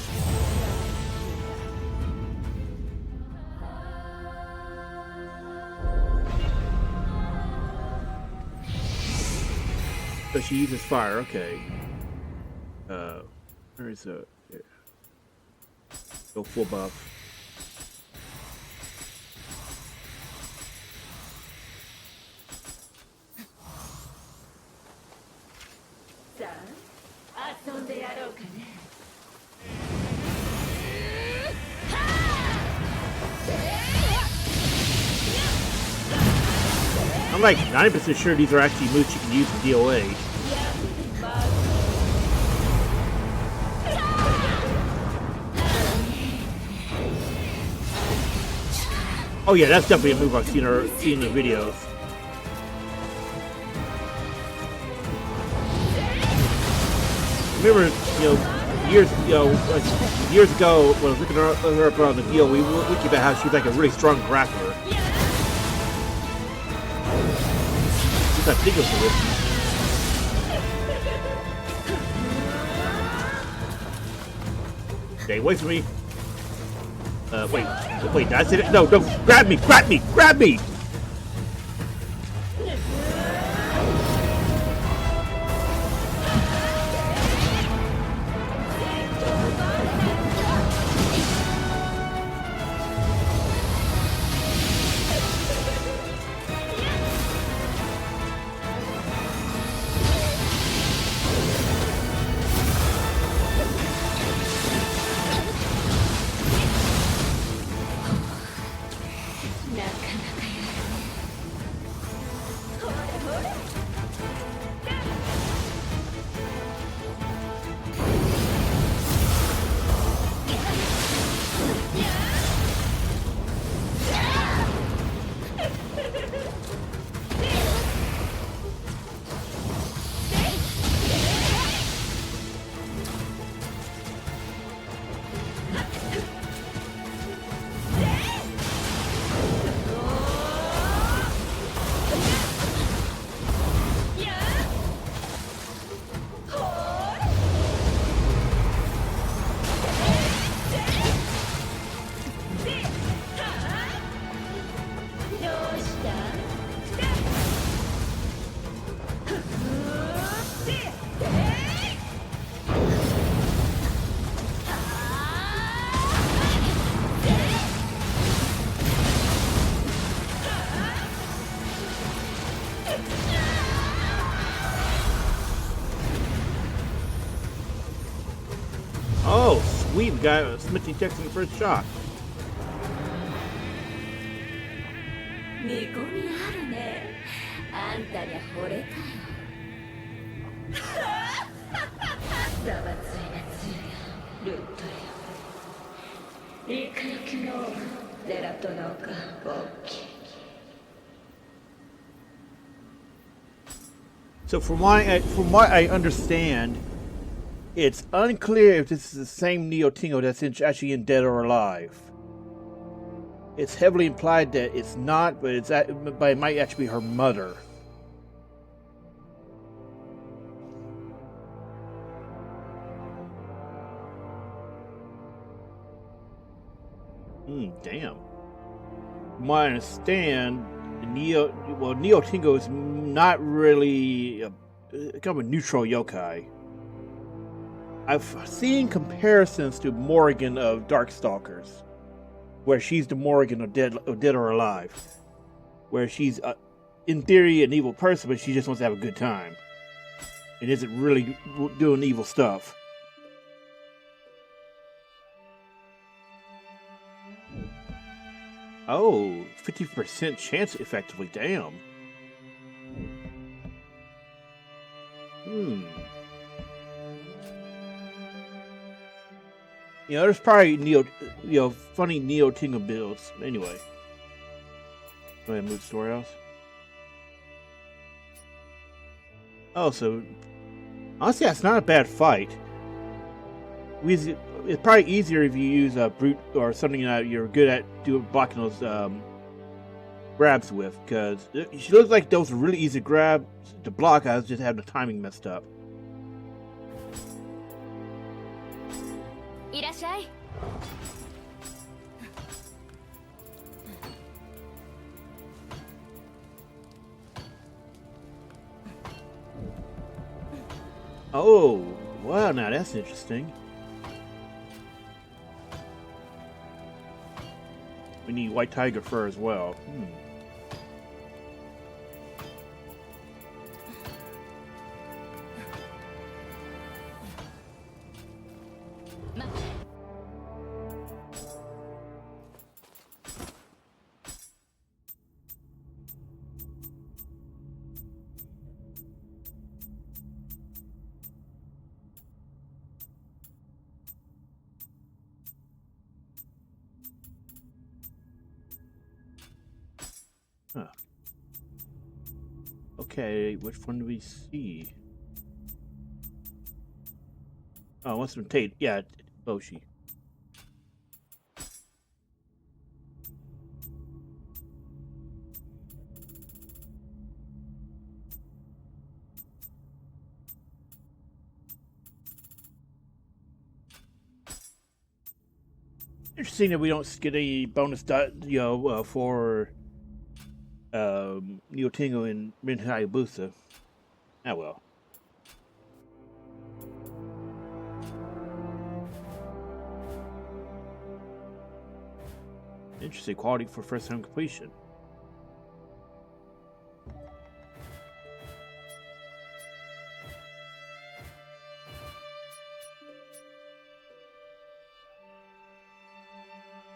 S1: So she uses fire, okay. Where is it? There. Go full buff. I'm like 90% sure these are actually moves you can use in DOA. Oh yeah, that's definitely a move I've seen in the videos. Remember, years ago when I was looking her up on the deal, we wiki about how she's like a really strong grappler. At least I think it was the Stay away from me. Wait, did I say that? No, grab me! Oh, sweet, we got Smithy texting the first shot.
S4: 見込みあるね。あんたに惚れたよ。ざわついなのデラトノカボッキ
S1: So from what I understand, it's unclear if this is the same Nyotengu that's actually in Dead or Alive. It's heavily implied that it's not, but it might actually be her mother. Damn. From what I understand, Nyotengu is not really kind of a neutral yokai. I've seen comparisons to Morrigan of Darkstalkers, where she's the Morrigan of Dead or Alive, where she's in theory an evil person, but she just wants to have a good time and isn't really doing evil stuff. Oh, 50% chance effectively, damn. You know, there's probably funny Nyotengu builds. Anyway. Go ahead and move to somewhere else. Oh, so honestly, that's not a bad fight. It's probably easier if you use a brute or something that you're good at blocking those grabs with, because she looks like those are really easy to grab to block. I was just having the timing messed up. Oh, wow, now that's interesting. We need white tiger fur as well. Huh. Okay, which one do we see? Oh, what's from Tate? Yeah, Boshi. Interesting that we don't get any bonus for Niotengu and Hayabusa. Ah well. Interesting quality for first time completion.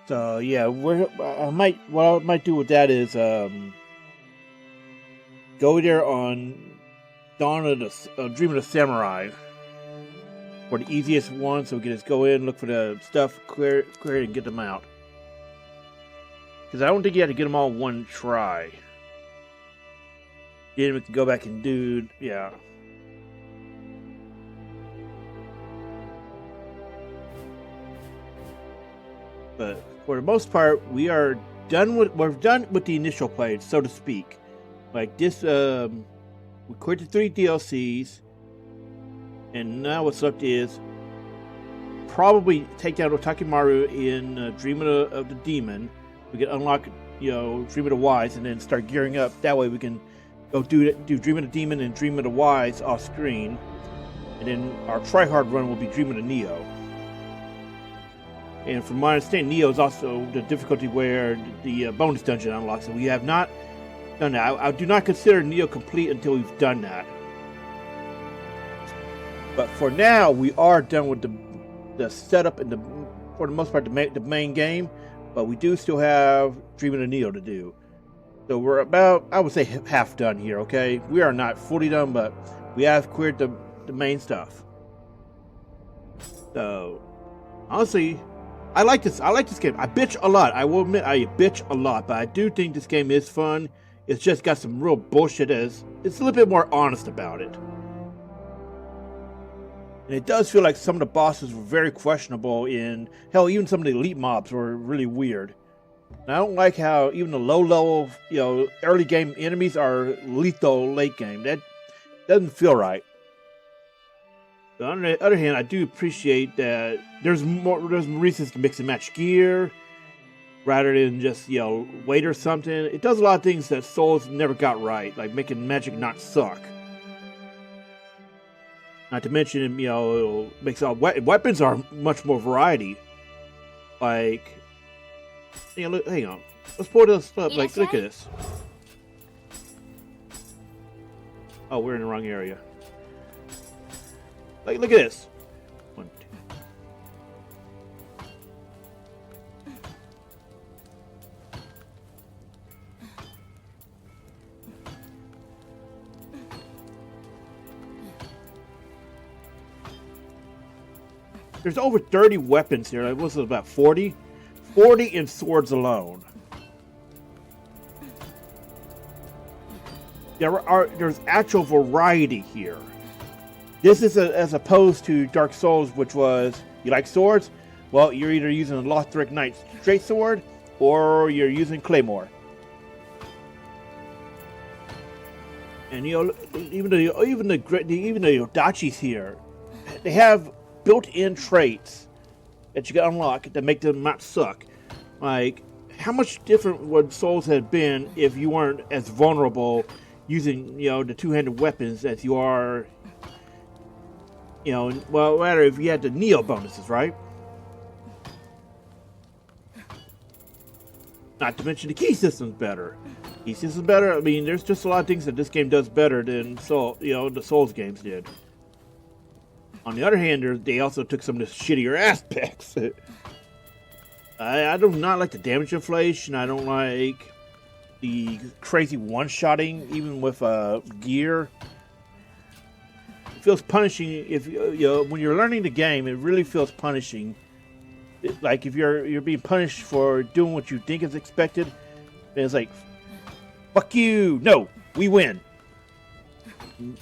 S1: So yeah, what I might do with that is go there on Dawn of the Dream of the Samurai for the easiest one, so we can just go in, look for the stuff, clear it, and get them out. Because I don't think you have to get them all in one try. Then we can go back and do, yeah. But for the most part, we're done with the initial play, so to speak. Like this, we cleared the 3 DLCs, and now what's left is probably take down Otakimaru in Dream of the Demon. We can unlock, Dream of the Wise, and then start gearing up. That way we can go do Dream of the Demon and Dream of the Wise off screen, and then our tryhard run will be Dream of the Nioh. And from my understanding, Nioh is also the difficulty where the bonus dungeon unlocks, and we have not done that. I do not consider Nioh complete until we've done that. But for now, we are done with the setup and for the most part, the main game. But we do still have Dream of the Nioh to do. So we're about, I would say, half done here, okay? We are not fully done, but we have cleared the main stuff. So, honestly, I like this. I like this game. I bitch a lot. I will admit I bitch a lot, but I do think this game is fun. It's just got some real bullshit. It's a little bit more honest about it. And it does feel like some of the bosses were very questionable. Hell, even some of the elite mobs were really weird. And I don't like how even the low level, early game enemies are lethal late game. That doesn't feel right. But on the other hand, I do appreciate that there's reasons to mix and match gear rather than just wait or something. It does a lot of things that Souls never got right, like making magic not suck. Not to mention, it makes all weapons are much more variety. Like, look, hang on, let's pull this up. Like, look at this. Oh, we're in the wrong area. Like, look at this. 1, 2. There's over 30 weapons here. Like, what's it, about 40? 40 in swords alone. There's actual variety here. This is as opposed to Dark Souls, which was, you like swords? Well, you're either using a Lothric Knight straight sword, or you're using Claymore. And even the Yodachis here, they have built-in traits that you can unlock that make them not suck. Like, how much different would Souls have been if you weren't as vulnerable using, the two-handed weapons as you are, well, rather if you had the Nioh bonuses, right? Not to mention the key system's better. Key system's better. I mean, there's just a lot of things that this game does better than the Souls games did. On the other hand, they also took some of the shittier aspects. I do not like the damage inflation. I don't like the crazy one-shotting, even with gear. It feels punishing if when you're learning the game. It really feels punishing. Like if you're being punished for doing what you think is expected, then it's like, fuck you. No, we win.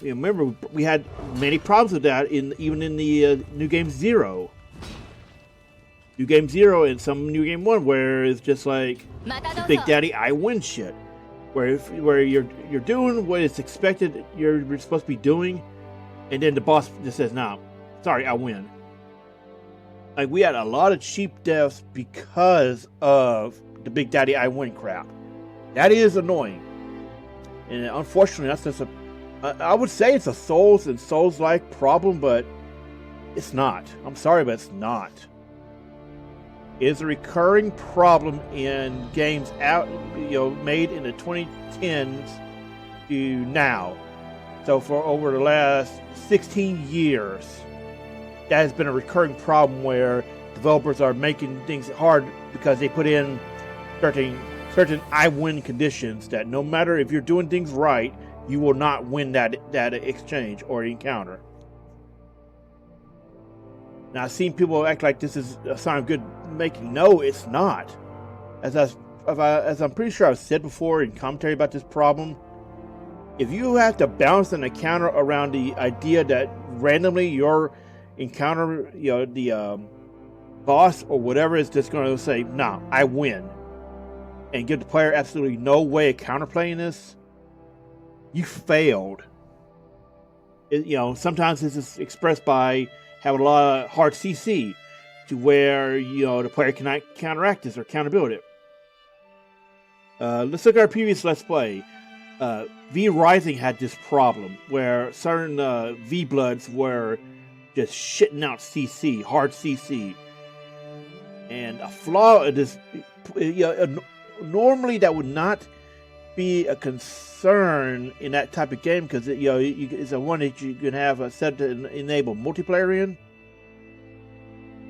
S1: Remember, we had many problems with that even in the New Game Zero. New Game Zero and some New Game 1, where it's just like Big Daddy I win shit. Where you're doing what is expected you're supposed to be doing, and then the boss just says, "No, sorry, I win." Like, we had a lot of cheap deaths because of the Big Daddy I win crap. That is annoying. And unfortunately, that's just I would say it's a Souls and Souls-like problem, but it's not. I'm sorry, but it's not. It's a recurring problem in games made in the 2010s to now. So for over the last 16 years, that has been a recurring problem where developers are making things hard because they put in certain I win conditions that no matter if you're doing things right, you will not win that exchange or encounter. Now, I've seen people act like this is a sign of good making. No, it's not. As I'm pretty sure I've said before in commentary about this problem, if you have to balance an encounter around the idea that randomly your encounter, the boss or whatever is just going to say, "Nah, I win," and give the player absolutely no way of counterplaying this, you failed. Sometimes this is expressed by having a lot of hard CC to where the player cannot counteract this or counterbuild it. Let's look at our previous Let's Play. V Rising had this problem where certain V Bloods were just shitting out CC, hard CC. And a flaw in this, normally that would not be a concern in that type of game because it's a one that you can have set to enable multiplayer in.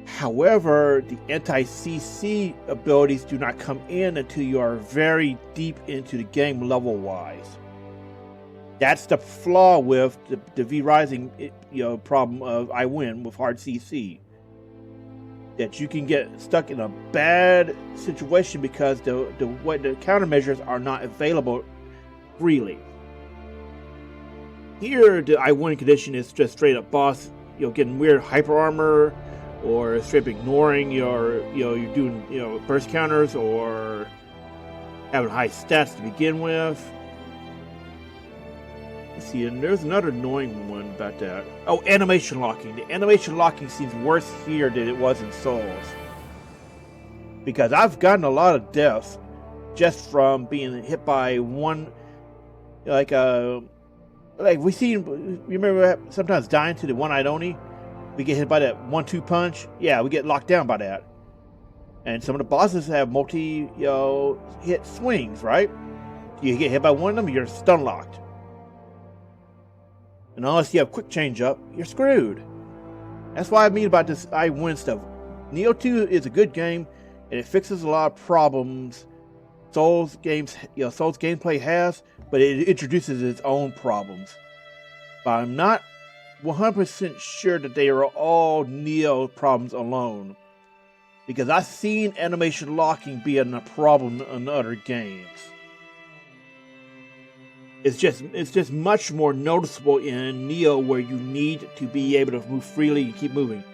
S1: However, the anti-CC abilities do not come in until you are very deep into the game level-wise. That's the flaw with the V Rising problem of I win with hard CC. that you can get stuck in a bad situation because the countermeasures are not available freely. Here, the I win condition is just straight up boss, getting weird hyper armor, or straight up ignoring your, you're doing, burst counters, or having high stats to begin with. Let's see, and there's another annoying one about that. Oh, animation locking. The animation locking seems worse here than it was in Souls. Because I've gotten a lot of deaths just from being hit by one, like we seen, you remember sometimes dying to the one-eyed Oni? We get hit by that 1-2 punch. Yeah, we get locked down by that. And some of the bosses have multi-hit swings, right? You get hit by one of them, you're stun locked. And unless you have quick change up, you're screwed. That's why I mean about this I win stuff. Nioh 2 is a good game, and it fixes a lot of problems Souls gameplay has, but it introduces its own problems. But I'm not 100% sure that they are all Nioh problems alone, because I've seen animation locking be a problem in other games. It's just much more noticeable in Nioh, where you need to be able to move freely and keep moving.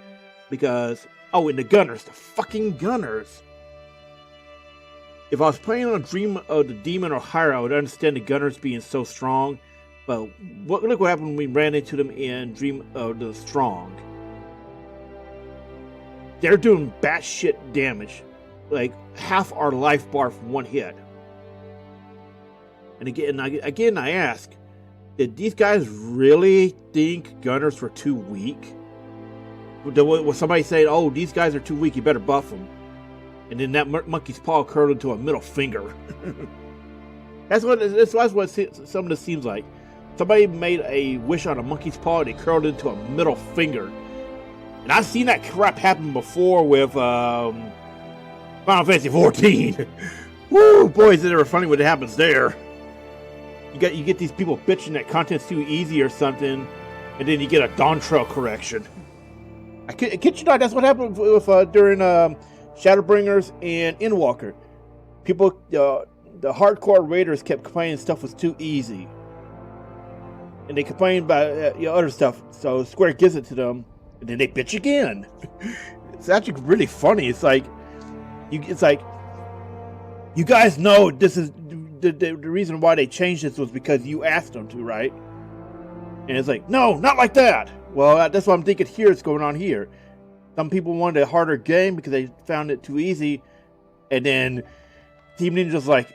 S1: Because, and the gunners, the fucking gunners. If I was playing on Dream of the Demon or higher, I would understand the gunners being so strong. But look what happened when we ran into them in Dream of the Strong. They're doing batshit damage. Like half our life bar from one hit. And again, I ask, did these guys really think gunners were too weak? Was somebody saying, "Oh, these guys are too weak, you better buff them"? And then that monkey's paw curled into a middle finger. That's what some of this seems like. Somebody made a wish on a monkey's paw and it curled into a middle finger. And I've seen that crap happen before with Final Fantasy 14. Woo, boys, is it ever funny when it happens there. You get these people bitching that content's too easy or something, and then you get a Dawn Trail correction. I kid you not, that's what happened with during Shadowbringers and Endwalker. People, the hardcore raiders kept complaining stuff was too easy, and they complained about other stuff. So Square gives it to them, and then they bitch again. It's actually really funny. It's like you guys know this is. The reason why they changed this was because you asked them to, right? And it's like, no, not like that. Well, that's what I'm thinking here is going on here. Some people wanted a harder game because they found it too easy. And then Team Ninja's like,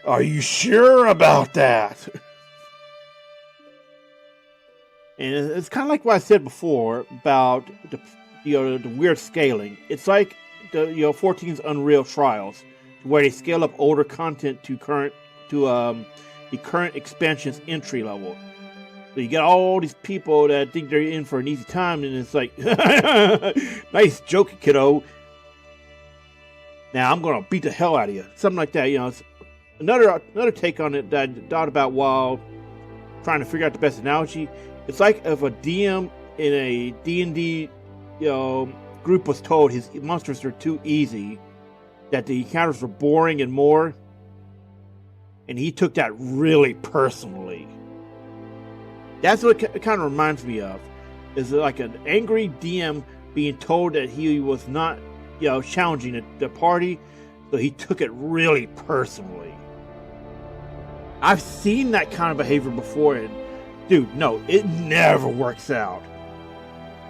S1: are you sure about that? And it's kind of like what I said before about the weird scaling. It's like the 14's Unreal Trials, where they scale up older content to the current expansion's entry level. So you get all these people that think they're in for an easy time, and it's like, nice joke, kiddo. Now I'm gonna beat the hell out of you, something like that. It's another take on it that I thought about while trying to figure out the best analogy. It's like if a DM in a D&D group was told his monsters are too easy, that the encounters were boring and more, and he took that really personally. That's what it kind of reminds me of. Is like an angry DM being told that he was not, challenging the party, so he took it really personally. I've seen that kind of behavior before, and dude, no, it never works out.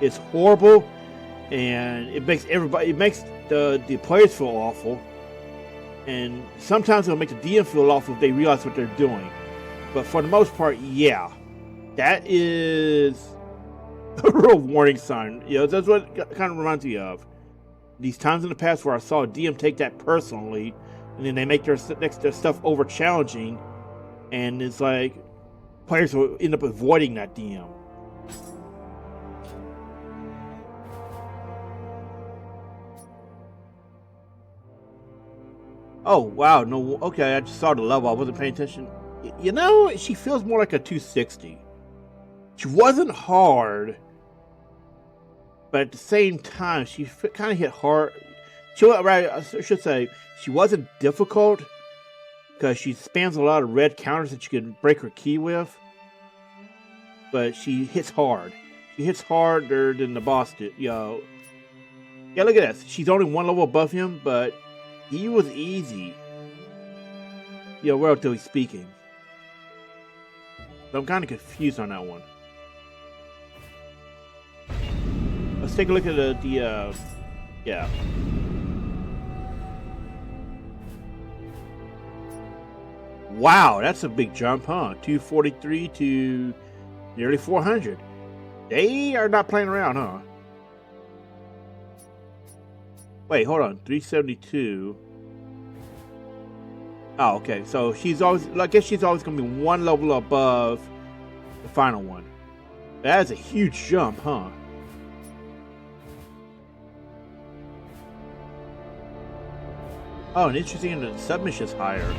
S1: It's horrible, and it makes the players feel awful, and sometimes it'll make the DM feel awful if they realize what they're doing. But for the most part, yeah, that is a real warning sign. That's what it kind of reminds me of. These times in the past where I saw a DM take that personally, and then they make their stuff over challenging, and it's like players will end up avoiding that DM. Oh, wow. No, okay, I just saw the level. I wasn't paying attention. She feels more like a 260. She wasn't hard. but at the same time, she kind of hit hard. She right, I should say she wasn't difficult because she spams a lot of red counters that you can break her key with. But she hits hard. She hits harder than the boss did. Yo, yeah, look at this. She's only one level above him, but he was easy. Relatively speaking. So I'm kind of confused on that one. Let's take a look at the yeah. Wow, that's a big jump, huh? 243 to nearly 400. They are not playing around, huh? Wait, hold on. 372. Oh, okay. So she's always, I guess she's always going to be one level above the final one. That is a huge jump, huh? Oh, and interesting, the submission's higher.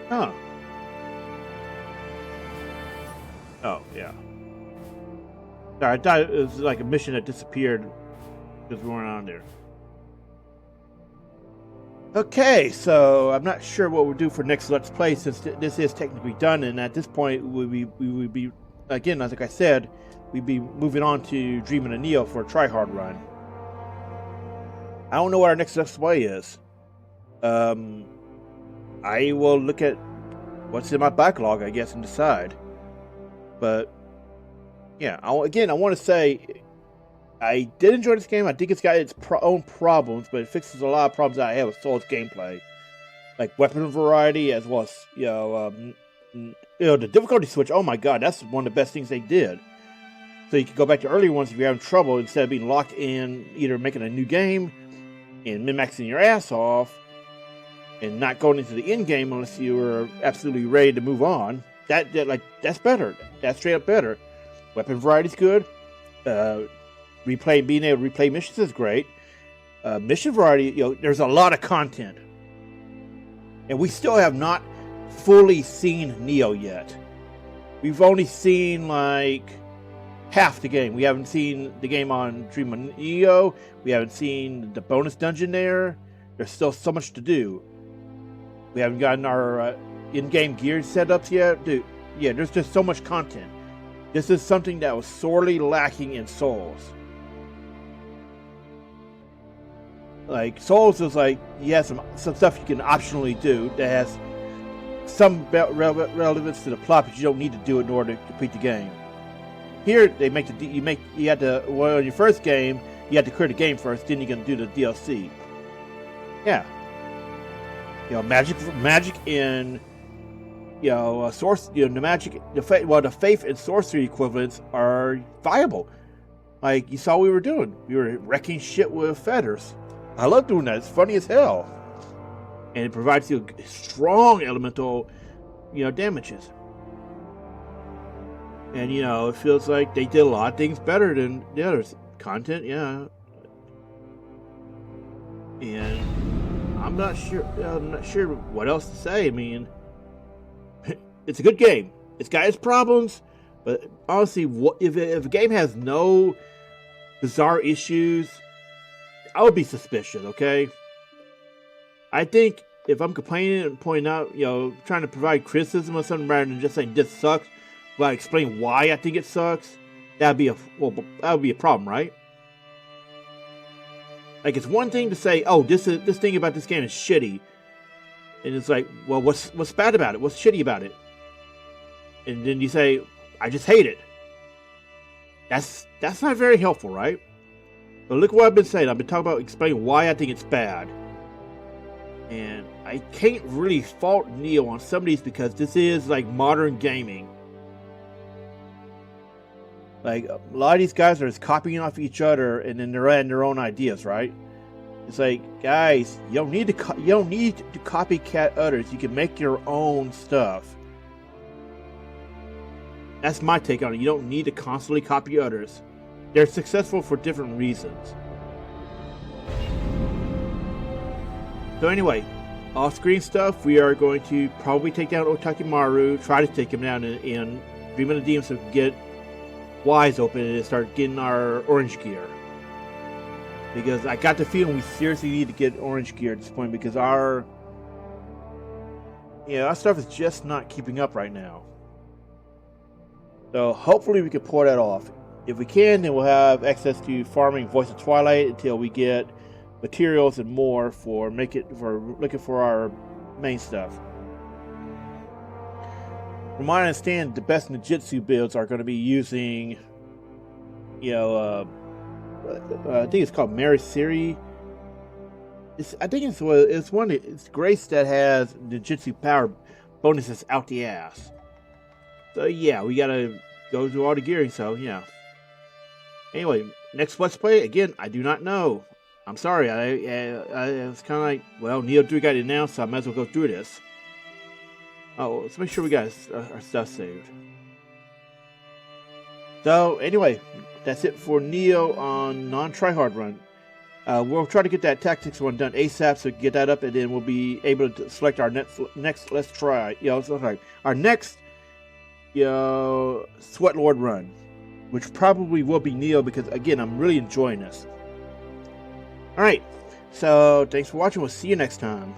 S1: Huh. Oh, yeah. Sorry, I thought it was like a mission that disappeared because we weren't on there. Okay, so I'm not sure what we'll do for next Let's Play since this is technically done, and at this point we would be, again, like I said, we'd be moving on to Dreaming of Nioh for a try-hard run. I don't know what our next Let's Play is. I will look at what's in my backlog, I guess, and decide. But yeah, I want to say I did enjoy this game. I think it's got its own problems, but it fixes a lot of problems that I have with Souls gameplay, like weapon variety, as well as the difficulty switch. Oh my god, that's one of the best things they did. So you can go back to earlier ones if you're having trouble, instead of being locked in either making a new game and min-maxing your ass off and not going into the end game unless you were absolutely ready to move on. That's better. That's straight up better. Weapon variety's good. Being able to replay missions is great. Mission variety, there's a lot of content, and we still have not fully seen Nioh yet. We've only seen like half the game. We haven't seen the game on Dream of Nioh. We haven't seen the bonus dungeon there. There's still so much to do. We haven't gotten our in-game gear setups yet. Dude, yeah, there's just so much content. This is something that was sorely lacking in Souls. Like, Souls is like, you have some stuff you can optionally do that has some relevance to the plot, but you don't need to do it in order to complete the game. Here, they make you had to, well, in your first game, you had to clear the game first, then you can do the DLC. Yeah. Magic in, the faith and sorcery equivalents are viable. Like, you saw what we were doing. We were wrecking shit with feathers. I love doing that. It's funny as hell. And it provides you strong elemental, damages. And, it feels like they did a lot of things better than the others. Content, yeah. And I'm not sure what else to say. I mean, it's a good game. It's got its problems, but honestly, if a game has no bizarre issues, I would be suspicious, okay? I think if I'm complaining and pointing out, trying to provide criticism or something rather than just saying this sucks, but I explain why I think it sucks, that would be a problem, right? Like, it's one thing to say, oh, this thing about this game is shitty, and it's like, well, what's bad about it? What's shitty about it? And then you say, I just hate it. That's not very helpful, right? But look what I've been saying. I've been talking about explaining why I think it's bad. And I can't really fault Nioh on some of these because this is like modern gaming. Like, a lot of these guys are just copying off each other and then they're adding their own ideas, right? It's like, guys, you don't need to copycat others. You can make your own stuff. That's my take on it. You don't need to constantly copy others. They're successful for different reasons. So anyway, off-screen stuff, we are going to probably take down Otakimaru, try to take him down in Dream of the Demon so we can get Wise open and start getting our orange gear. Because I got the feeling we seriously need to get orange gear at this point because our stuff is just not keeping up right now. So hopefully we can pull that off. If we can, then we'll have access to farming Voice of Twilight until we get materials and more for looking for our main stuff. From what I understand, the best Ninjutsu builds are going to be using, I think it's called Marisiri. It's Grace that has Ninjutsu power bonuses out the ass. So yeah, we gotta go through all the gearing. So yeah. Anyway, next Let's Play again. I do not know. I'm sorry. I was kind of like, well, Nioh 3 got it announced, so I might as well go through this. Oh, let's make sure we got our stuff saved. So anyway, that's it for Nioh on non-tryhard run. We'll try to get that tactics one done ASAP, so we can get that up, and then we'll be able to select our next let's try. Our next Sweat Lord run, which probably will be Nioh because again, I'm really enjoying this. All right, so thanks for watching. We'll see you next time.